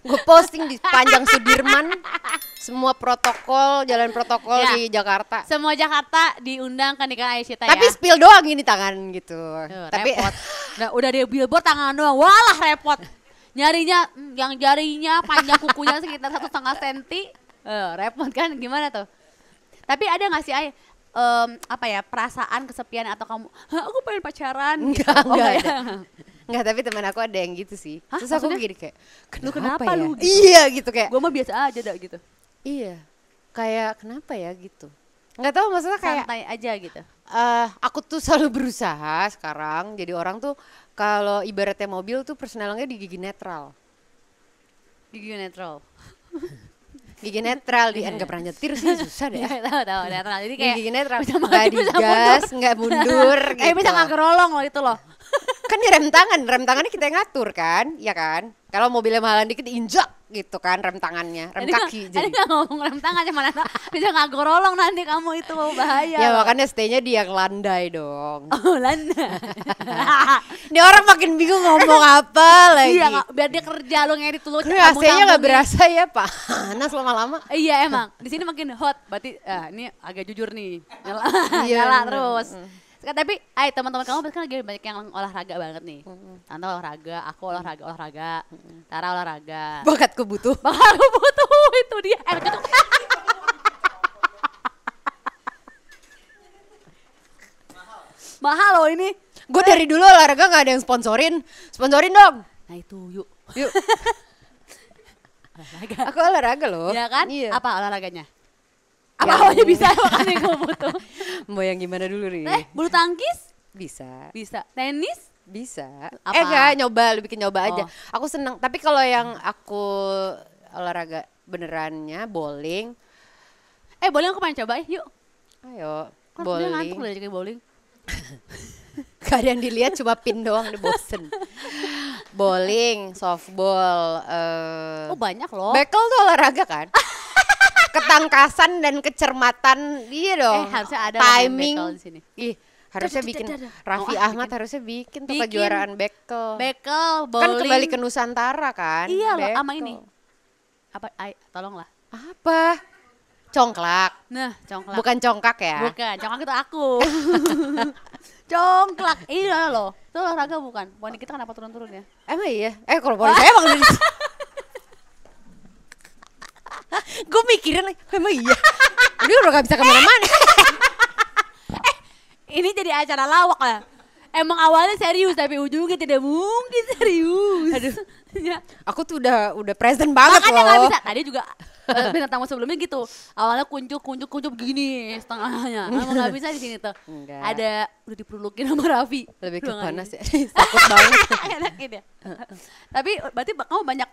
Gue posting di panjang Sudirman, semua protokol, jalan protokol Ya. di Jakarta. Semua Jakarta diundang ke nikahan Aisyita Tapi ya. spill doang ini tangan gitu. Tapi Repot. Udah di billboard tangan doang. Walah repot. Nyarinya yang jarinya panjang kukunya sekitar 1,5 senti. Repot kan gimana tuh? Tapi ada nggak sih Ay, apa ya perasaan kesepian atau kamu aku pengen pacaran gitu? Enggak ya? ada. Enggak, tapi teman aku ada yang gitu sih. Hah, Terus aku maksudnya? gini kayak, Lu kenapa ya? lu gitu? Iya gitu kayak. Gue mah biasa aja dah gitu. Iya. Kayak kenapa ya gitu. Enggak tahu maksudnya kayak Santai aja gitu. aku tuh selalu berusaha sekarang jadi orang tuh kalau ibaratnya mobil tuh persnelingnya di gigi netral. Gigi netral. Gigi netral di nggak pernah nyetir sih susah deh. Tahu netral. Jadi Di kayak gigi netral bisa maju, nggak bisa digas, nggak mundur gitu. bisa nggak gerolong loh itu loh. Kan di rem tangannya kita yang ngatur kan, ya kan? Kalau mobilnya mahalan dikit injak gitu kan rem tangannya, rem kaki Jadi jadi. nggak ngomong rem tangan cuman bisa nggak gerolong nanti kamu itu bahaya. Ya loh. makanya stay-nya di yang landai dong. Oh Landa. Ini orang makin bingung ngomong apa lagi. Iya nggak, biar dia kerja lo ngedit dulu. Ini AC-nya nggak berasa ya panas lama-lama. Iya emang di sini makin hot. Berarti ini agak jujur nih. Nyala, Iya, nyala bener. terus. Tapi, teman-teman kamu kan lagi banyak yang olahraga banget nih. Tante olahraga, aku olahraga, Tara olahraga. Bakatku butuh. Baru butuh itu dia. Gitu. Mahal loh ini. Gue dari dulu olahraga nggak ada yang sponsorin dong. Nah itu yuk. Yuk, Olahraga. aku olahraga loh. Ya kan? Iya. Apa olahraganya? Apa aja bisa makanya gue butuh. Mau yang gimana dulu nih? Bulu tangkis? Bisa. Bisa. Tenis? Bisa. Apa? Enggak, lu bikin nyoba aja. Oh. Aku seneng. Tapi kalau yang aku olahraga benerannya bowling, Bowling aku pengen coba yuk. ayo Kan dia ngantuk bowling. udah jadi bowling. Gak ada yang dilihat, cuma pin doang, udah bosen. Bowling, softball, Oh banyak loh. bekel tuh olahraga kan? Ketangkasan dan kecermatan, iya dong. Harusnya ada lah main timing. bekel di sini. Ih, harusnya bikin. Raffi Oh, Ahmad bikin. harusnya bikin tuh Bikin. kejuaraan bekel. Bekel, Kan bowling. kembali ke Nusantara kan? Iya loh, sama bekel. ini. Apa? Tolonglah. Apa? Congklak. Nah, congklak. Bukan congkak ya? Bukan, congklak itu aku. Congklak. Iya loh. Itu olahraga bukan? Poni kita kenapa turun-turun ya? Emang iya? Kalau poni saya emang dari gue mikirin lagi, emang iya? Dia udah gak bisa kemana-mana. Ini jadi acara lawak lah. Emang awalnya serius tapi ujungnya tidak mungkin serius. Aduh. Ya. Aku tuh udah present banget Makanya nggak loh. bisa. Tadi juga bintang tamu sebelumnya gitu. Awalnya kuncup gini setengahnya. Emang nggak bisa di sini tuh. Enggak. Ada udah diperlukin sama Raffi. Lebih ke Udah nggak panas bisa. ya. Takut banget. Enakin ya. Tapi berarti kamu banyak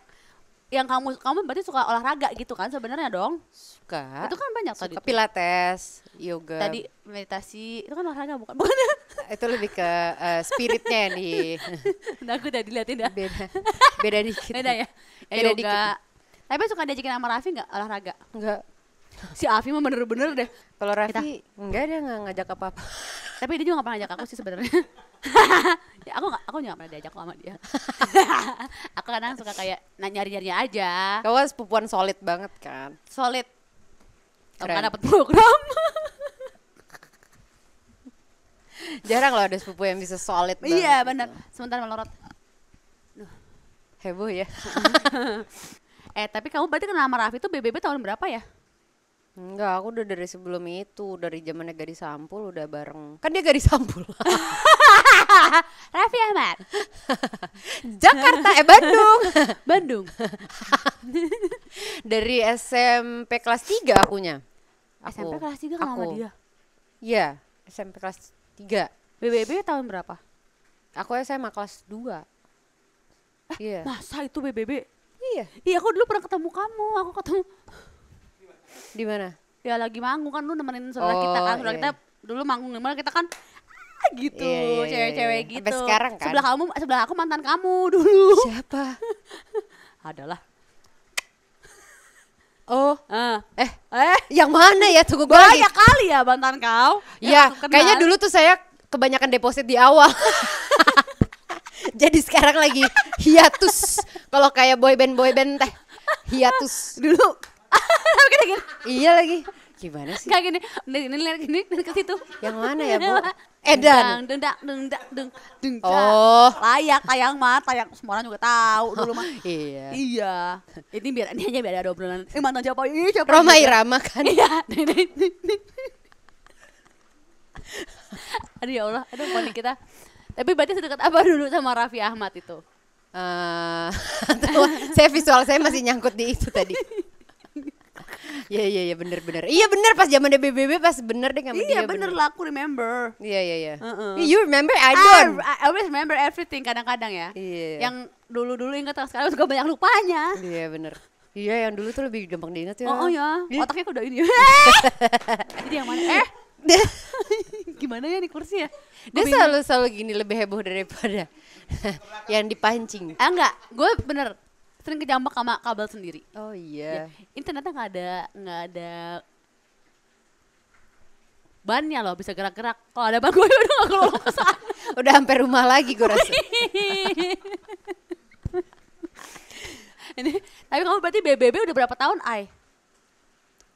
yang kamu berarti suka olahraga gitu kan sebenarnya dong. Suka. Itu kan banyak tadi. Suka pilates, yoga. Tadi meditasi itu kan olahraga bukan? Bukan. Itu lebih ke spiritnya yang di Nah, aku udah diliatin dah. beda dikit. Beda ya. Beda Yoga. dikit. Tapi suka diajakin sama Raffi nggak olahraga? Enggak. Si Afi mah bener-bener deh. Kalau Raffi enggak, dia nggak ngajak apa-apa. Tapi dia juga gak pernah ajak aku sih sebenarnya. Ya, aku juga gak pernah diajak sama dia. Aku kadang suka kayak nyari-nyari aja. Kau kan sepupuan solid banget kan. Solid. Kamu Keren. kan dapat program. Jarang loh ada sepupu yang bisa solid banget. Iya gitu. benar. Sebentar melorot. Heboh ya. Tapi kamu berarti kenal sama Raffi itu BBB tahun berapa ya? Enggak, aku udah dari sebelum itu, dari zamannya Gadis Sampul udah bareng. Kan dia Gadis Sampul. Raffi Ahmad. Jakarta, Bandung. Bandung. Dari SMP kelas 3 akunya. SMP kelas 3 kenal sama dia. Iya, SMP kelas 3. BBB tahun berapa? Aku SMA kelas 2. Iya. Masa itu BBB? Iya. Iya, aku dulu pernah ketemu kamu. Aku ketemu Di mana? ya lagi manggung kan lu nemenin saudara kita kan. Saudara iya. kita dulu manggung di mana kita kan gitu, Iya, cewek-cewek iya. gitu. Sampai sekarang kan? Sebelah aku mantan kamu dulu. Siapa? Adalah. Oh, Ah. eh, yang mana ya? Tunggu gue lagi. Banyak kali ya mantan kau. Iya, aku kenal. kayaknya dulu tuh saya kebanyakan deposit di awal. Jadi sekarang lagi hiatus. Kalau kayak boyband teh hiatus Dulu kita gini. iya lagi. Gimana sih? Kayak gini. Ini lihat gini ke situ. Yang mana ya, Bu? Edan. Deng. Oh. Layak tayang semua orang juga tahu dulu mah. Iya. Iya. Ini biar ada obrolan. Mantan siapa? Siapa? Roma Irama kan. Iya. Aduh ya Allah, ponik kita. Tapi berarti sedekat apa dulu sama Raffi Ahmad itu? Saya visual saya masih nyangkut di itu tadi. Iya bener. Iya bener pas zaman BBB pas bener deh sama dia. Iya bener lah, aku remember. Iya. You remember? I don't. I always remember everything kadang-kadang ya. Iya. Yang dulu ingat sekarang juga banyak lupanya. Iya bener. Iya yang dulu tuh lebih gampang diingat ya. Oh ya, otaknya udah ini. Jadi yang mana? Gimana ya nih kursi ya? Dia selalu gini lebih heboh daripada yang dipancing. Enggak, gue bener sering kejambak sama kabel sendiri. Oh iya. Ini ternyata nggak ada bannya loh, bisa gerak-gerak. Kalau ada ban gue udah nggak keluar ke sana. Udah sampai rumah lagi gue rasa. Ini, tapi kamu berarti BBB udah berapa tahun, Ai?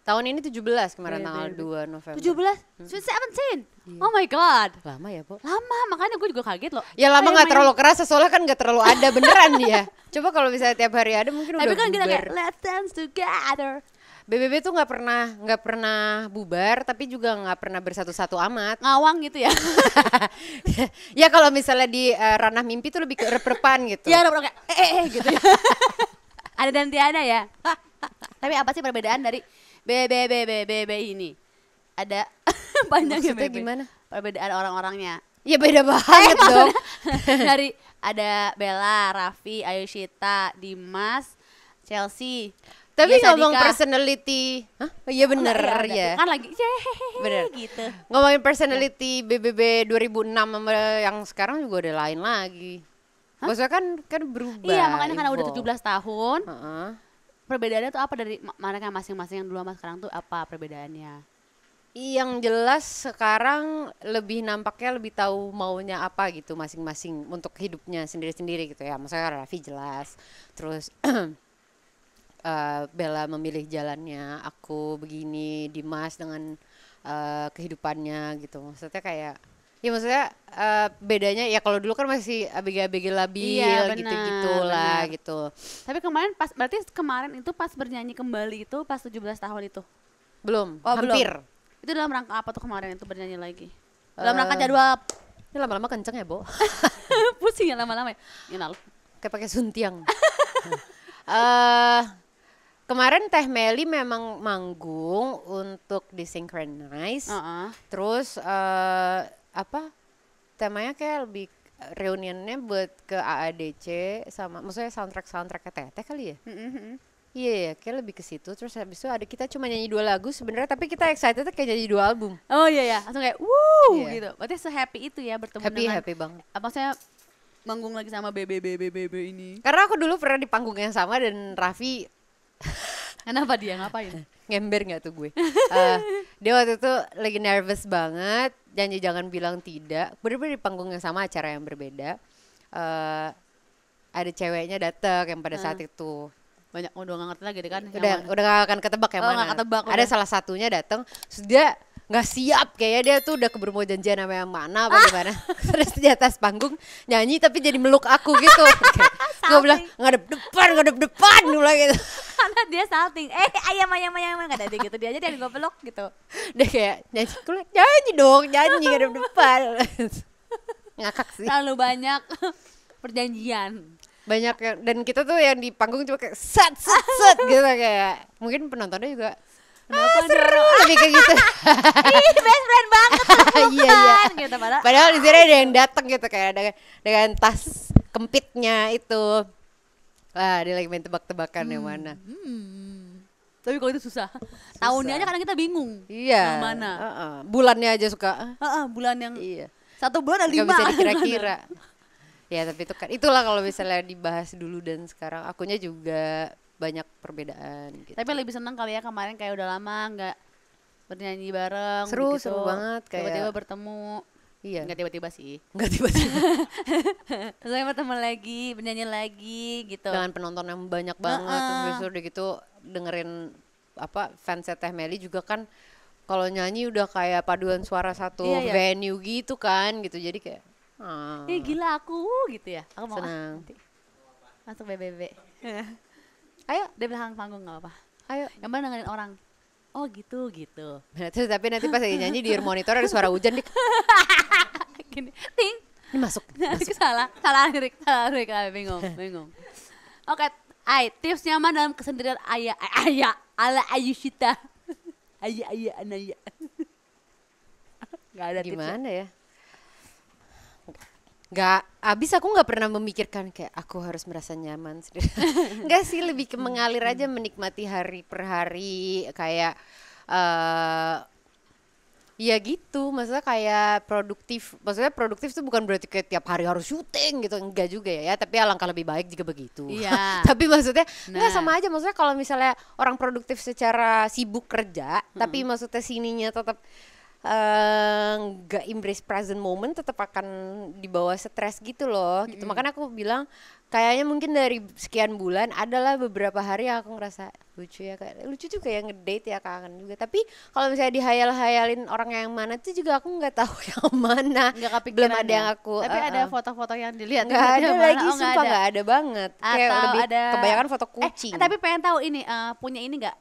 Tahun ini 17 kemarin BBB. tanggal 2 November. 17? 17? Oh my god. Lama ya, Bu? Lama, makanya gue juga kaget loh. Ya lama nggak terlalu kerasa soalnya kan nggak terlalu ada beneran dia. Coba kalau misalnya tiap hari ada mungkin Tapi udah kan kita bubar. kayak let's dance together. BBB tuh nggak pernah bubar tapi juga nggak pernah bersatu-satu amat. Ngawang gitu ya. Ya kalau misalnya di ranah mimpi tuh lebih ke rep-repan gitu. Ya udah kayak gitu ya. Ada dan tiada ya. Tapi apa sih perbedaan dari BB ini? Ada panjangnya Maksudnya BB. gimana? Perbedaan orang-orangnya. Ya beda banget dong. Dari ada Bella, Raffi, Ayushita, Dimas, Chelsea. Tapi Dia ngomong Sadika. personality, hah? Oh, iya bener ya. Kan lagi Bener. gitu. Ngomongin personality BBB 2006 sama yang sekarang juga udah lain lagi. Maksudnya kan berubah. Iya, makanya karena udah evolve. 17 tahun. Heeh. Perbedaannya tuh apa dari mereka masing-masing yang dulu sama sekarang tuh apa perbedaannya? Yang jelas sekarang lebih nampaknya lebih tahu maunya apa gitu masing-masing untuk hidupnya sendiri-sendiri gitu ya. Maksudnya Raffi jelas, terus Bella memilih jalannya, aku begini, Dimas dengan kehidupannya gitu. Maksudnya kayak, ya maksudnya bedanya ya kalau dulu kan masih abg-abg labil Iya, gitu-gitu lah gitu. Tapi berarti kemarin itu pas bernyanyi kembali itu pas 17 tahun itu? Belum, Oh, hampir. belum. Itu dalam rangka apa tuh kemarin itu bernyanyi lagi? Dalam rangka jadwal Ini lama-lama kenceng ya, Bo. pusing ya lama-lama ya? Ini Kayak pakai suntiang. Kemarin Teh Meli memang manggung untuk disynchronize. Terus apa temanya kayak lebih reunionnya buat ke AADC sama maksudnya soundtrack Teteh kali ya. Iya, kayak lebih ke situ. Terus habis itu ada kita cuma nyanyi 2 lagu sebenarnya, tapi kita excited kayak nyanyi 2 album. Oh iya ya, langsung kayak wuh Iya. gitu. Berarti se-happy itu ya bertemu Happy banget. apa saya manggung lagi sama BB ini. Karena aku dulu pernah di panggung yang sama dan Raffi Kenapa dia ngapain? ngember nggak tuh gue? Dia waktu itu lagi nervous banget, janji jangan bilang tidak. Bener-bener di panggung yang sama, acara yang berbeda. Ada ceweknya datang yang pada saat itu. Banyak udah nggak ngerti lagi deh kan? Udah gak akan ketebak yang Oh, mana. nggak ketebak, Ada udah. salah satunya datang, terus dia nggak siap kayaknya dia tuh udah keburu mau janjian sama yang mana apa gimana. Terus di atas panggung nyanyi tapi jadi meluk aku gitu. Gue bilang ngadep depan dulu gitu. Karena dia salting, ayam nggak ada gitu dia aja dia gue peluk gitu. Dia kayak nyanyi dong ngadep depan. Ngakak sih. Terlalu banyak perjanjian. Banyak yang, dan kita tuh yang di panggung cuma kayak set gitu kayak mungkin penontonnya juga seru lebih kayak gitu. Ih, best friend banget Iya. gitu Padahal di sini ada yang datang gitu kayak dengan tas kempitnya itu. Dia lagi main tebak-tebakan yang mana. Tapi kalau itu susah. Tahunnya aja kadang kita bingung. Iya. Yang mana? Bulannya aja suka. Bulan yang Iya. 1 bulan ada 5. Gak bisa dikira-kira. Ya tapi itu kan itulah kalau misalnya dibahas dulu dan sekarang akunya juga banyak perbedaan gitu. Tapi lebih seneng kali ya kemarin kayak udah lama nggak bernyanyi bareng. Seru gitu. banget kayak Tiba-tiba bertemu. Iya. Nggak tiba-tiba sih. Nggak tiba-tiba. Saya berteman lagi, bernyanyi lagi gitu. Dengan penonton yang banyak banget. Terus udah gitu dengerin apa fansnya Teh Meli juga kan kalau nyanyi udah kayak paduan suara satu venue gitu kan gitu. Jadi kayak gila aku gitu ya. Aku mau senang. Masuk BBB. Ayo di belakang panggung nggak apa-apa. Ayo. Yang mana dengerin orang. Oh gitu. Nah, terus tapi nanti pas lagi nyanyi di monitor ada suara hujan dik. Gini, ting. Ini masuk. salah lirik, bingung. Oke, tips nyaman dalam kesendirian ayah ala Ayushita. Ayah anaya. Gak ada tipsnya. Gimana ya? Gak, abis aku gak pernah memikirkan kayak aku harus merasa nyaman sendiri. Enggak sih, lebih ke mengalir aja, menikmati hari per hari. Kayak ya gitu, maksudnya kayak produktif. Maksudnya produktif tuh bukan berarti kayak tiap hari harus syuting gitu, enggak juga ya. Tapi alangkah lebih baik jika begitu. Iya. Tapi maksudnya enggak sama aja. Maksudnya kalau misalnya orang produktif secara sibuk kerja, tapi maksudnya sininya tetap nggak embrace present moment, tetap akan dibawa stres gitu loh gitu. Makanya aku bilang kayaknya mungkin dari sekian bulan adalah beberapa hari yang aku ngerasa lucu ya, kayak lucu juga ya ngedate ya, kangen juga. Tapi kalau misalnya dihayal-hayalin orang yang mana tuh juga aku nggak tahu yang mana, belum ada yang aku tapi ada foto-foto yang dilihat nggak ada lagi, sumpah nggak ada banget. Atau kayak lebih ada kebanyakan foto kucing. Tapi pengen tahu ini punya ini nggak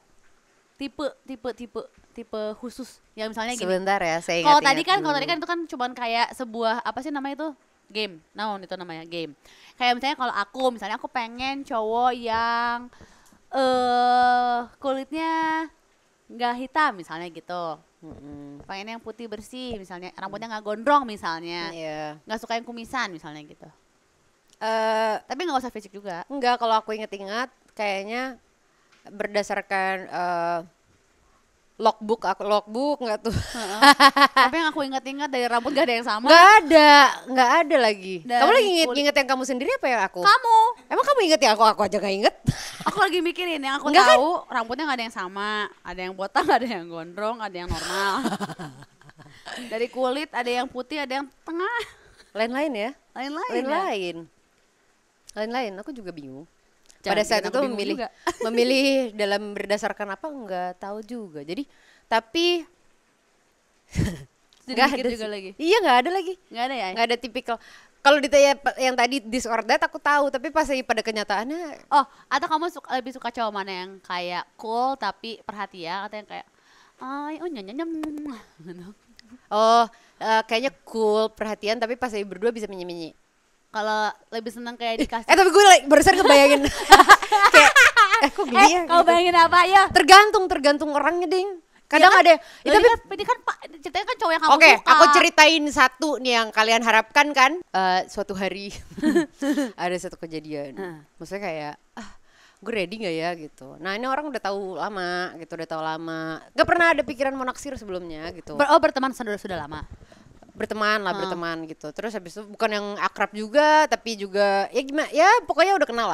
tipe khusus yang misalnya gini. Sebentar ya, saya Kalau ingat-ingat tadi kan itu kan cuman kayak sebuah apa sih namanya itu, game. Itu namanya game. Kayak misalnya kalau aku pengen cowok yang kulitnya nggak hitam misalnya gitu. Pengen yang putih bersih misalnya, rambutnya nggak gondrong misalnya. Nggak suka yang kumisan misalnya gitu. Tapi nggak usah fisik juga. Enggak, kalau aku inget-ingat kayaknya berdasarkan logbook nggak tuh? Tapi yang aku ingat-ingat dari rambut gak ada yang sama. Nggak ada lagi. Dari kamu lagi inget yang kamu sendiri apa yang aku? Kamu. Emang kamu inget ya aku aja nggak inget. Aku lagi mikirin yang aku Enggak tahu rambutnya gak ada yang sama, ada yang botak, ada yang gondrong, ada yang normal. Dari kulit ada yang putih, ada yang tengah. Lain-lain ya? Lain-lain. Aku juga bingung. Pada saat itu memilih dalam berdasarkan apa nggak tahu juga. Jadi tapi nggak ada juga lagi. Iya nggak ada lagi. Nggak ada ya? Nggak ada tipikal. Kalau ditanya yang tadi this or that aku tahu, tapi pas lagi pada kenyataannya. Oh, atau kamu lebih suka cowok mana yang kayak cool tapi perhatian, atau yang kayak kayaknya cool perhatian tapi pas lagi berdua bisa menye-menye. Kalau lebih senang kayak dikasih. Tapi gue barusan kebayangin kayak kok gini ya? Kau bayangin apa ya? Tergantung orangnya, Ding. Kadang ada. Tapi ini kan ceritanya kan cowok yang kamu suka. Oke, aku ceritain satu nih yang kalian harapkan kan. Suatu hari ada satu kejadian. Maksudnya kayak gue ready gak ya gitu. Nah ini orang udah tahu lama gitu, Gak pernah ada pikiran mau naksir sebelumnya gitu. Berteman sudah lama. Berteman gitu. Terus habis itu bukan yang akrab juga, tapi juga ya gimana ya, pokoknya udah kenal.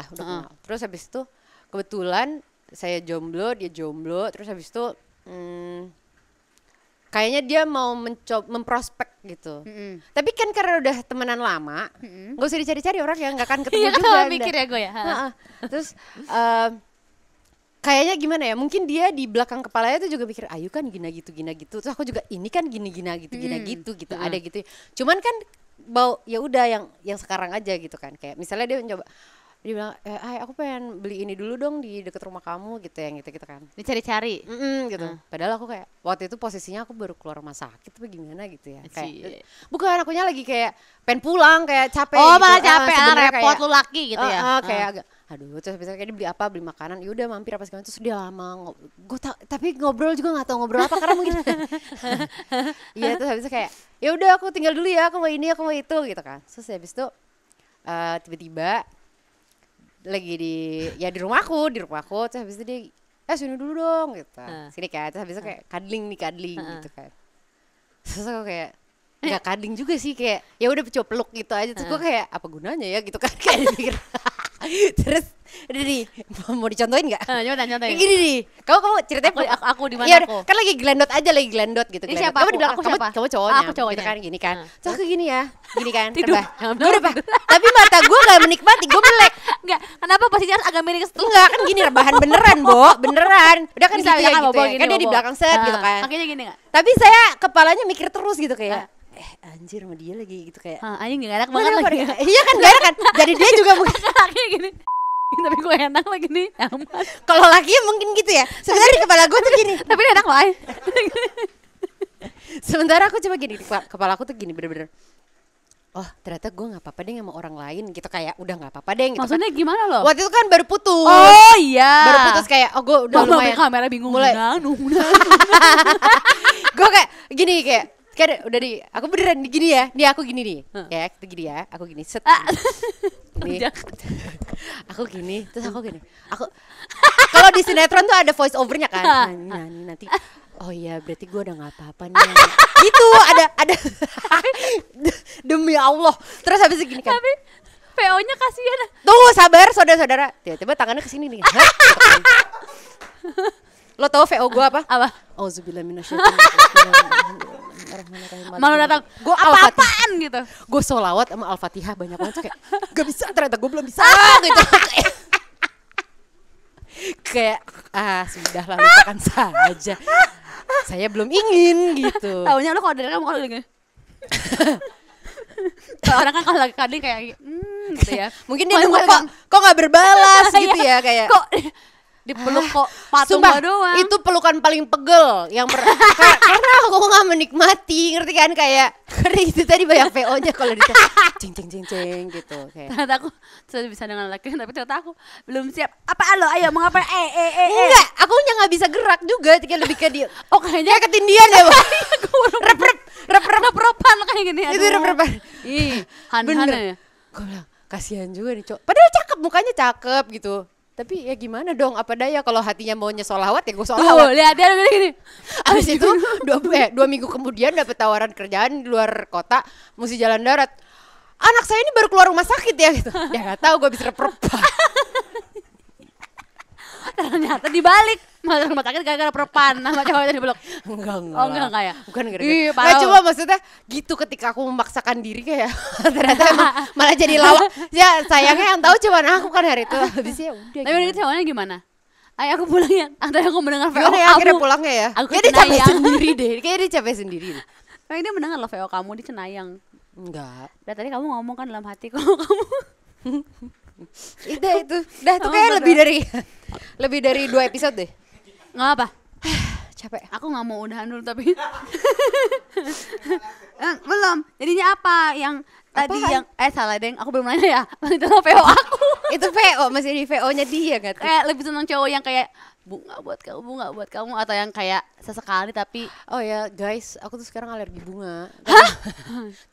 Terus habis itu kebetulan saya jomblo, dia jomblo. Terus habis itu kayaknya dia mau memprospek gitu. Tapi kan karena udah temenan lama, nggak usah dicari-cari orang yang nggak akan ketemu juga. Mikir ya gue ya. Terus kayaknya gimana ya, mungkin dia di belakang kepalanya tuh juga mikir Ayu kan gina gitu. Terus aku juga ini kan gina gitu. Ada gitu. Cuman kan ya udah yang sekarang aja gitu kan. Kayak misalnya dia bilang aku pengen beli ini dulu dong di deket rumah kamu gitu, yang gitu kan. Dicari-cari. Gitu. Padahal aku kayak waktu itu posisinya aku baru keluar rumah sakit apa gimana gitu ya. Kayak bukan, akunya lagi kayak pengen pulang, kayak capek gitu. Malah capek, repot lu laki gitu ya. Kayak agak terus misalnya kayak dia beli makanan, yaudah mampir apa segala, terus dia lama tapi ngobrol juga nggak tahu ngobrol apa karena mungkin iya. Terus habis itu kayak ya udah aku tinggal dulu ya, aku mau ini aku mau itu gitu kan. Terus habis itu tiba-tiba lagi di rumahku terus habis itu dia sini dulu dong gitu, sini kan. Terus habis itu kayak cuddling gitu kan. Terus aku kayak nggak cuddling juga sih, kayak ya udah coba peluk gitu aja. Terus gue kayak apa gunanya ya gitu kan, kayak dipikir Terus udah nih, mau dicontohin nggak? Contohin. Gini nih, kamu ceritanya Aku di mana iya, aku? kan lagi glendot gitu. Ini glendot. siapa Kamu aku? di belakang, Aku kamu siapa? cowoknya, Aku cowoknya. gitu kan gini kan. Terus aku gini ya, gini kan. Tidur. Gue udah tapi mata gue nggak menikmati, gue melek. Enggak, kenapa posisinya harus agak miring ke Enggak kan gini rebahan beneran, Bo, beneran. Udah kan Bisa, gitu ya kan, gitu Bobo ya. gini, Kan dia di Bobo. belakang set gitu kan. Kakinya gini enggak? Tapi saya kepalanya mikir terus gitu kayak anjir sama dia lagi gitu kayak. Anjing enggak enak banget lagi. Iya kan gak enak kan. Jadi dia juga mungkin Kakinya gini. Tapi gue enak lagi nih. Aman. kalau laki mungkin gitu ya. Sebenarnya di kepala gue tuh gini. Tapi ini enak loh. Ay. Sementara aku coba gini, kepala aku tuh gini bener-bener. Oh ternyata gue nggak apa-apa deh sama orang lain gitu, kayak udah nggak apa-apa deh gitu. Maksudnya gimana loh? Waktu itu kan baru putus. Oh iya. Baru putus kayak oh gue udah Mama lumayan. kamera bingung. Mulai. Gue kayak gini kayak udah di aku beneran gini ya. Nih aku gini nih. Ya kita gini ya. Aku gini set. Gini. Aku gini terus aku gini. Aku kalau di sinetron tuh ada voice overnya kan. Nyanyi nanti. Oh iya berarti gue udah gak apa-apa nih. Gitu ada demi Allah. Terus habis itu gini kan. Tapi PO-nya kasihan. Tunggu sabar saudara-saudara. Tiba-tiba tangannya kesini nih. Hah? Gitu kan. Lo tau VO gue apa? Apa? Auzubillah minasyaitonir Malu datang. Gue Apa-apaan gitu. Gue sholawat sama Al-Fatihah banyak banget tuh kayak gak bisa ternyata gue belum bisa gitu. Kayak sudah lah lupakan saja. Saya belum ingin gitu. Taunya lo kalau dari kamu kalau gini. Kalau orang kan kalau lagi kadang kayak gitu ya. Mungkin dia nunggu kok gak berbalas gitu ya kayak. Kok dipeluk kok patung Sumpah, doang. itu pelukan paling pegel yang karena aku nggak menikmati, ngerti kan kayak karena itu tadi banyak VO-nya kalau di ceng gitu kayak. Ternyata aku sudah bisa dengan laki, tapi ternyata aku belum siap. Apa lo? Ayo mau ngapain? Enggak, aku nggak bisa gerak juga, kayak lebih ke dia. Oh kayaknya Kayak ketindian ya, Bang. rep-repan kayak gini. Itu rep-repan. Ih, Bener. ya. Gue bilang kasihan juga nih cowok. Padahal cakep, mukanya cakep gitu. Tapi ya gimana dong, apa daya kalau hatinya maunya sholawat ya gue Tuh, sholawat. lihat dia gini. Abis itu 2 minggu kemudian dapet tawaran kerjaan di luar kota, mesti jalan darat. Anak saya ini baru keluar rumah sakit ya gitu. Ya nggak tahu gue bisa rep-repan. Ternyata dibalik masuk rumah sakit gara-gara perpan sama cowoknya di blok. Enggak. Oh enggak ya. Bukan gara-gara. Ih, Nggak, parah. cuma maksudnya gitu ketika aku memaksakan diri kayak ternyata emang malah jadi lawak. Ya sayangnya yang tahu cuma aku kan hari itu. Habisnya udah. Tapi udah cowoknya gimana? Ayo aku pulang ya. Antara aku mendengar VO Gimana ya kamu. akhirnya pulangnya ya? Aku Kayak dia capek Cenayang. sendiri deh. Kayak dia capek sendiri deh. Tapi dia mendengar loh VO kamu di Cenayang. Enggak. Dan tadi kamu ngomong kan dalam hati kalau kamu Itu udah tuh Kamu kayak bener. lebih dari 2 episode deh. nggak apa. Capek. Aku nggak mau udahan dulu tapi belum. Jadinya apa yang tadi Apaan? yang salah deng. Aku belum nanya ya. Masih tentang VO aku. Itu VO masih di VO-nya dia kan. Kayak lebih seneng cowok yang kayak bunga buat kamu atau yang kayak sesekali tapi Oh ya guys, aku tuh sekarang alergi bunga.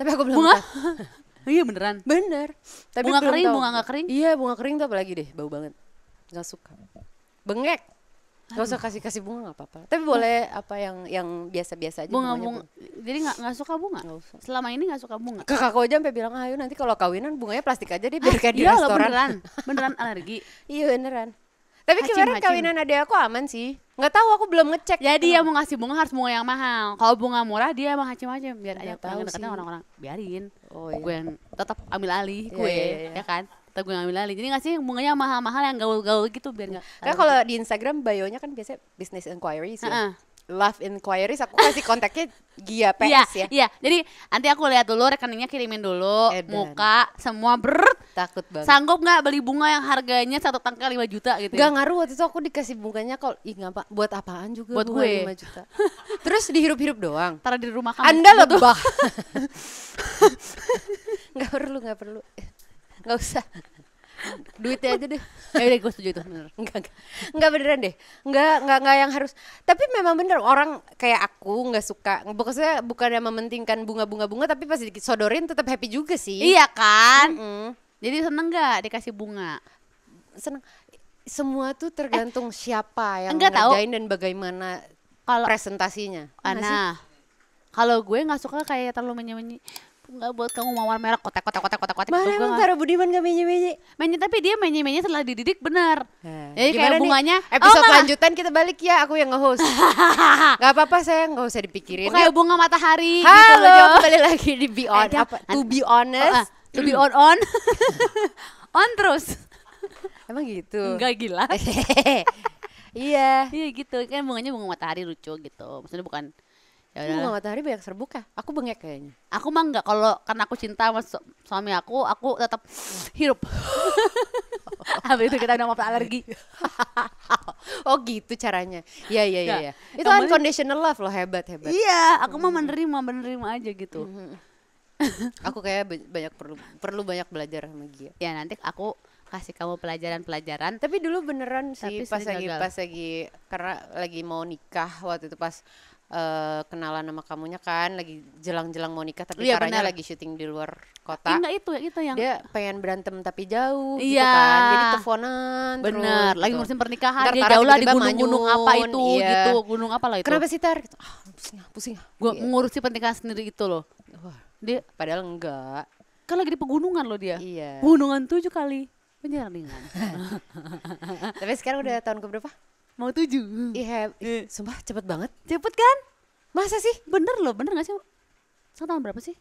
Tapi aku belum bunga. tahu. Iya beneran. Bener. Tapi Bunga belum kering, tahu. bunga nggak kering? Iya, bunga kering tuh apalagi deh, bau banget. Nggak suka. Bengek. Nggak usah kasih bunga nggak apa-apa. Tapi boleh apa yang biasa-biasa aja. Bunga. bunganya Jadi nggak suka bunga. Nggak usah. Selama ini nggak suka bunga. Kakakku aja sampai bilang, ayo nanti kalau kawinan bunganya plastik aja deh biar kayak di Iya loh restoran. beneran alergi. Iya beneran. Tapi Hacim, kemarin hacim. kawinan adek aku aman sih. Nggak tahu, aku belum ngecek. Jadi yang mau ngasih bunga harus bunga yang mahal. Kalau bunga murah dia emang macam-macam biar aja Nggak tahu kadang-kadang sih. orang-orang biarin. Oh iya. Gue yang tetap ambil alih Iya, gue iya. ya kan. Tetap gue yang ambil alih. Jadi ngasih bunganya mahal-mahal yang gaul-gaul gitu biar enggak. Karena kalau di Instagram bio-nya kan biasanya business inquiries ya. Heeh. Love inquiries, aku kasih kontaknya Gia Iya, PS ya. iya. Jadi nanti aku lihat dulu rekeningnya, kirimin dulu, Edan. muka, semua Takut banget. Sanggup nggak beli bunga yang harganya 1 tangkai 5 juta gitu? Gak Ya? ngaruh, waktu itu aku dikasih bunganya kalau ngapa buat apaan juga Buat bunga gue. 5 juta. Terus dihirup-hirup doang. Taruh di rumah kamu. Anda Betul. lebah. Gak perlu. Gak usah. Duitnya aja deh. Ya udah gue setuju itu bener. Enggak beneran deh. Enggak yang harus. Tapi memang bener orang kayak aku nggak suka. Maksudnya bukan yang mementingkan bunga tapi pas disodorin tetap happy juga sih. Iya kan? Mm-mm. Jadi seneng nggak dikasih bunga? Seneng. Semua tuh tergantung siapa yang enggak tahu. ngerjain dan bagaimana Kalau presentasinya. Iya nggak sih? Nah, kalau gue nggak suka kayak terlalu menye-menye. nggak buat kamu mawar merah kotek. Mana gitu, emang Tara Budiman gak menye-menye? Menye, tapi dia menye setelah dididik bener. Jadi Gimana kayak bunganya nih? Episode nggak. lanjutan kita balik ya, aku yang nge-host. Gak apa-apa, saya gak usah dipikirin. Kayak Yuk. bunga matahari gitu loh, Halo, Jo. kembali lagi di Be On. To be honest. To be on on terus. Emang gitu. Enggak gila. Iya. Iya gitu kan, bunganya bunga matahari lucu gitu. Maksudnya bukan ya Bunga udah. matahari banyak serbuk ya? Aku bengek kayaknya. Aku mah enggak, kalau karena aku cinta sama suami aku tetap hirup. Habis itu kita udah mau alergi. Oh gitu caranya. Iya. Ya, Itu yang unconditional love loh, hebat. Iya, aku mah menerima aja gitu. Aku kayak perlu banyak belajar sama Gia. Ya nanti aku kasih kamu pelajaran. Tapi dulu beneran Tapi sih pas sering gagal. lagi karena lagi mau nikah waktu itu pas kenalan sama kamunya kan lagi jelang-jelang mau nikah tapi Iya, Taranya benar. lagi syuting di luar kota. Enggak itu yang Dia pengen berantem tapi jauh gitu Iya. kan. Jadi teleponan bener, terus lagi gitu. ngurusin pernikahan. Ntar Dia Tara jauh lah di tiba-tiba gunung-gunung manyun, apa itu iya. gitu. Gunung apa lah itu. Kenapa sih Tar? Gitu. Pusing. Gua Iya. mengurusi pernikahan sendiri itu loh. Wah, Dia padahal enggak. kan lagi di pegunungan loh dia. Iya. Pegunungan 7 kali. Penjaringan. Tapi sekarang udah tahun keberapa? Mau 7. Iya, sumpah cepet banget. Cepet kan? Masa sih? Bener gak sih? Sekarang tahun berapa sih?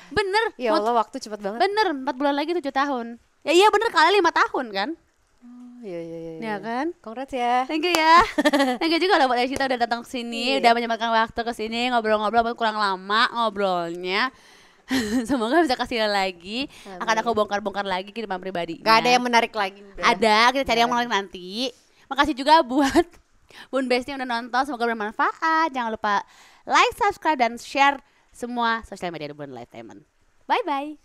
Bener. Ya Allah, waktu cepet banget. Bener, 4 bulan lagi 7 tahun. Ya iya bener, kali 5 tahun kan? Iya. Ya kan? Congrats ya. Thank you ya. Thank you juga loh buat Aisyita udah datang ke sini, udah menyempatkan waktu ke sini, ngobrol-ngobrol kurang lama ngobrolnya. Semoga bisa kasih lagi. Akan aku bongkar-bongkar lagi kehidupan pribadi. Gak ada yang menarik lagi. Ada, kita cari yang menarik nanti. Makasih juga buat Bun Besti yang udah nonton, semoga bermanfaat. Jangan lupa like, subscribe, dan share semua sosial media Bun Entertainment. Bye-bye.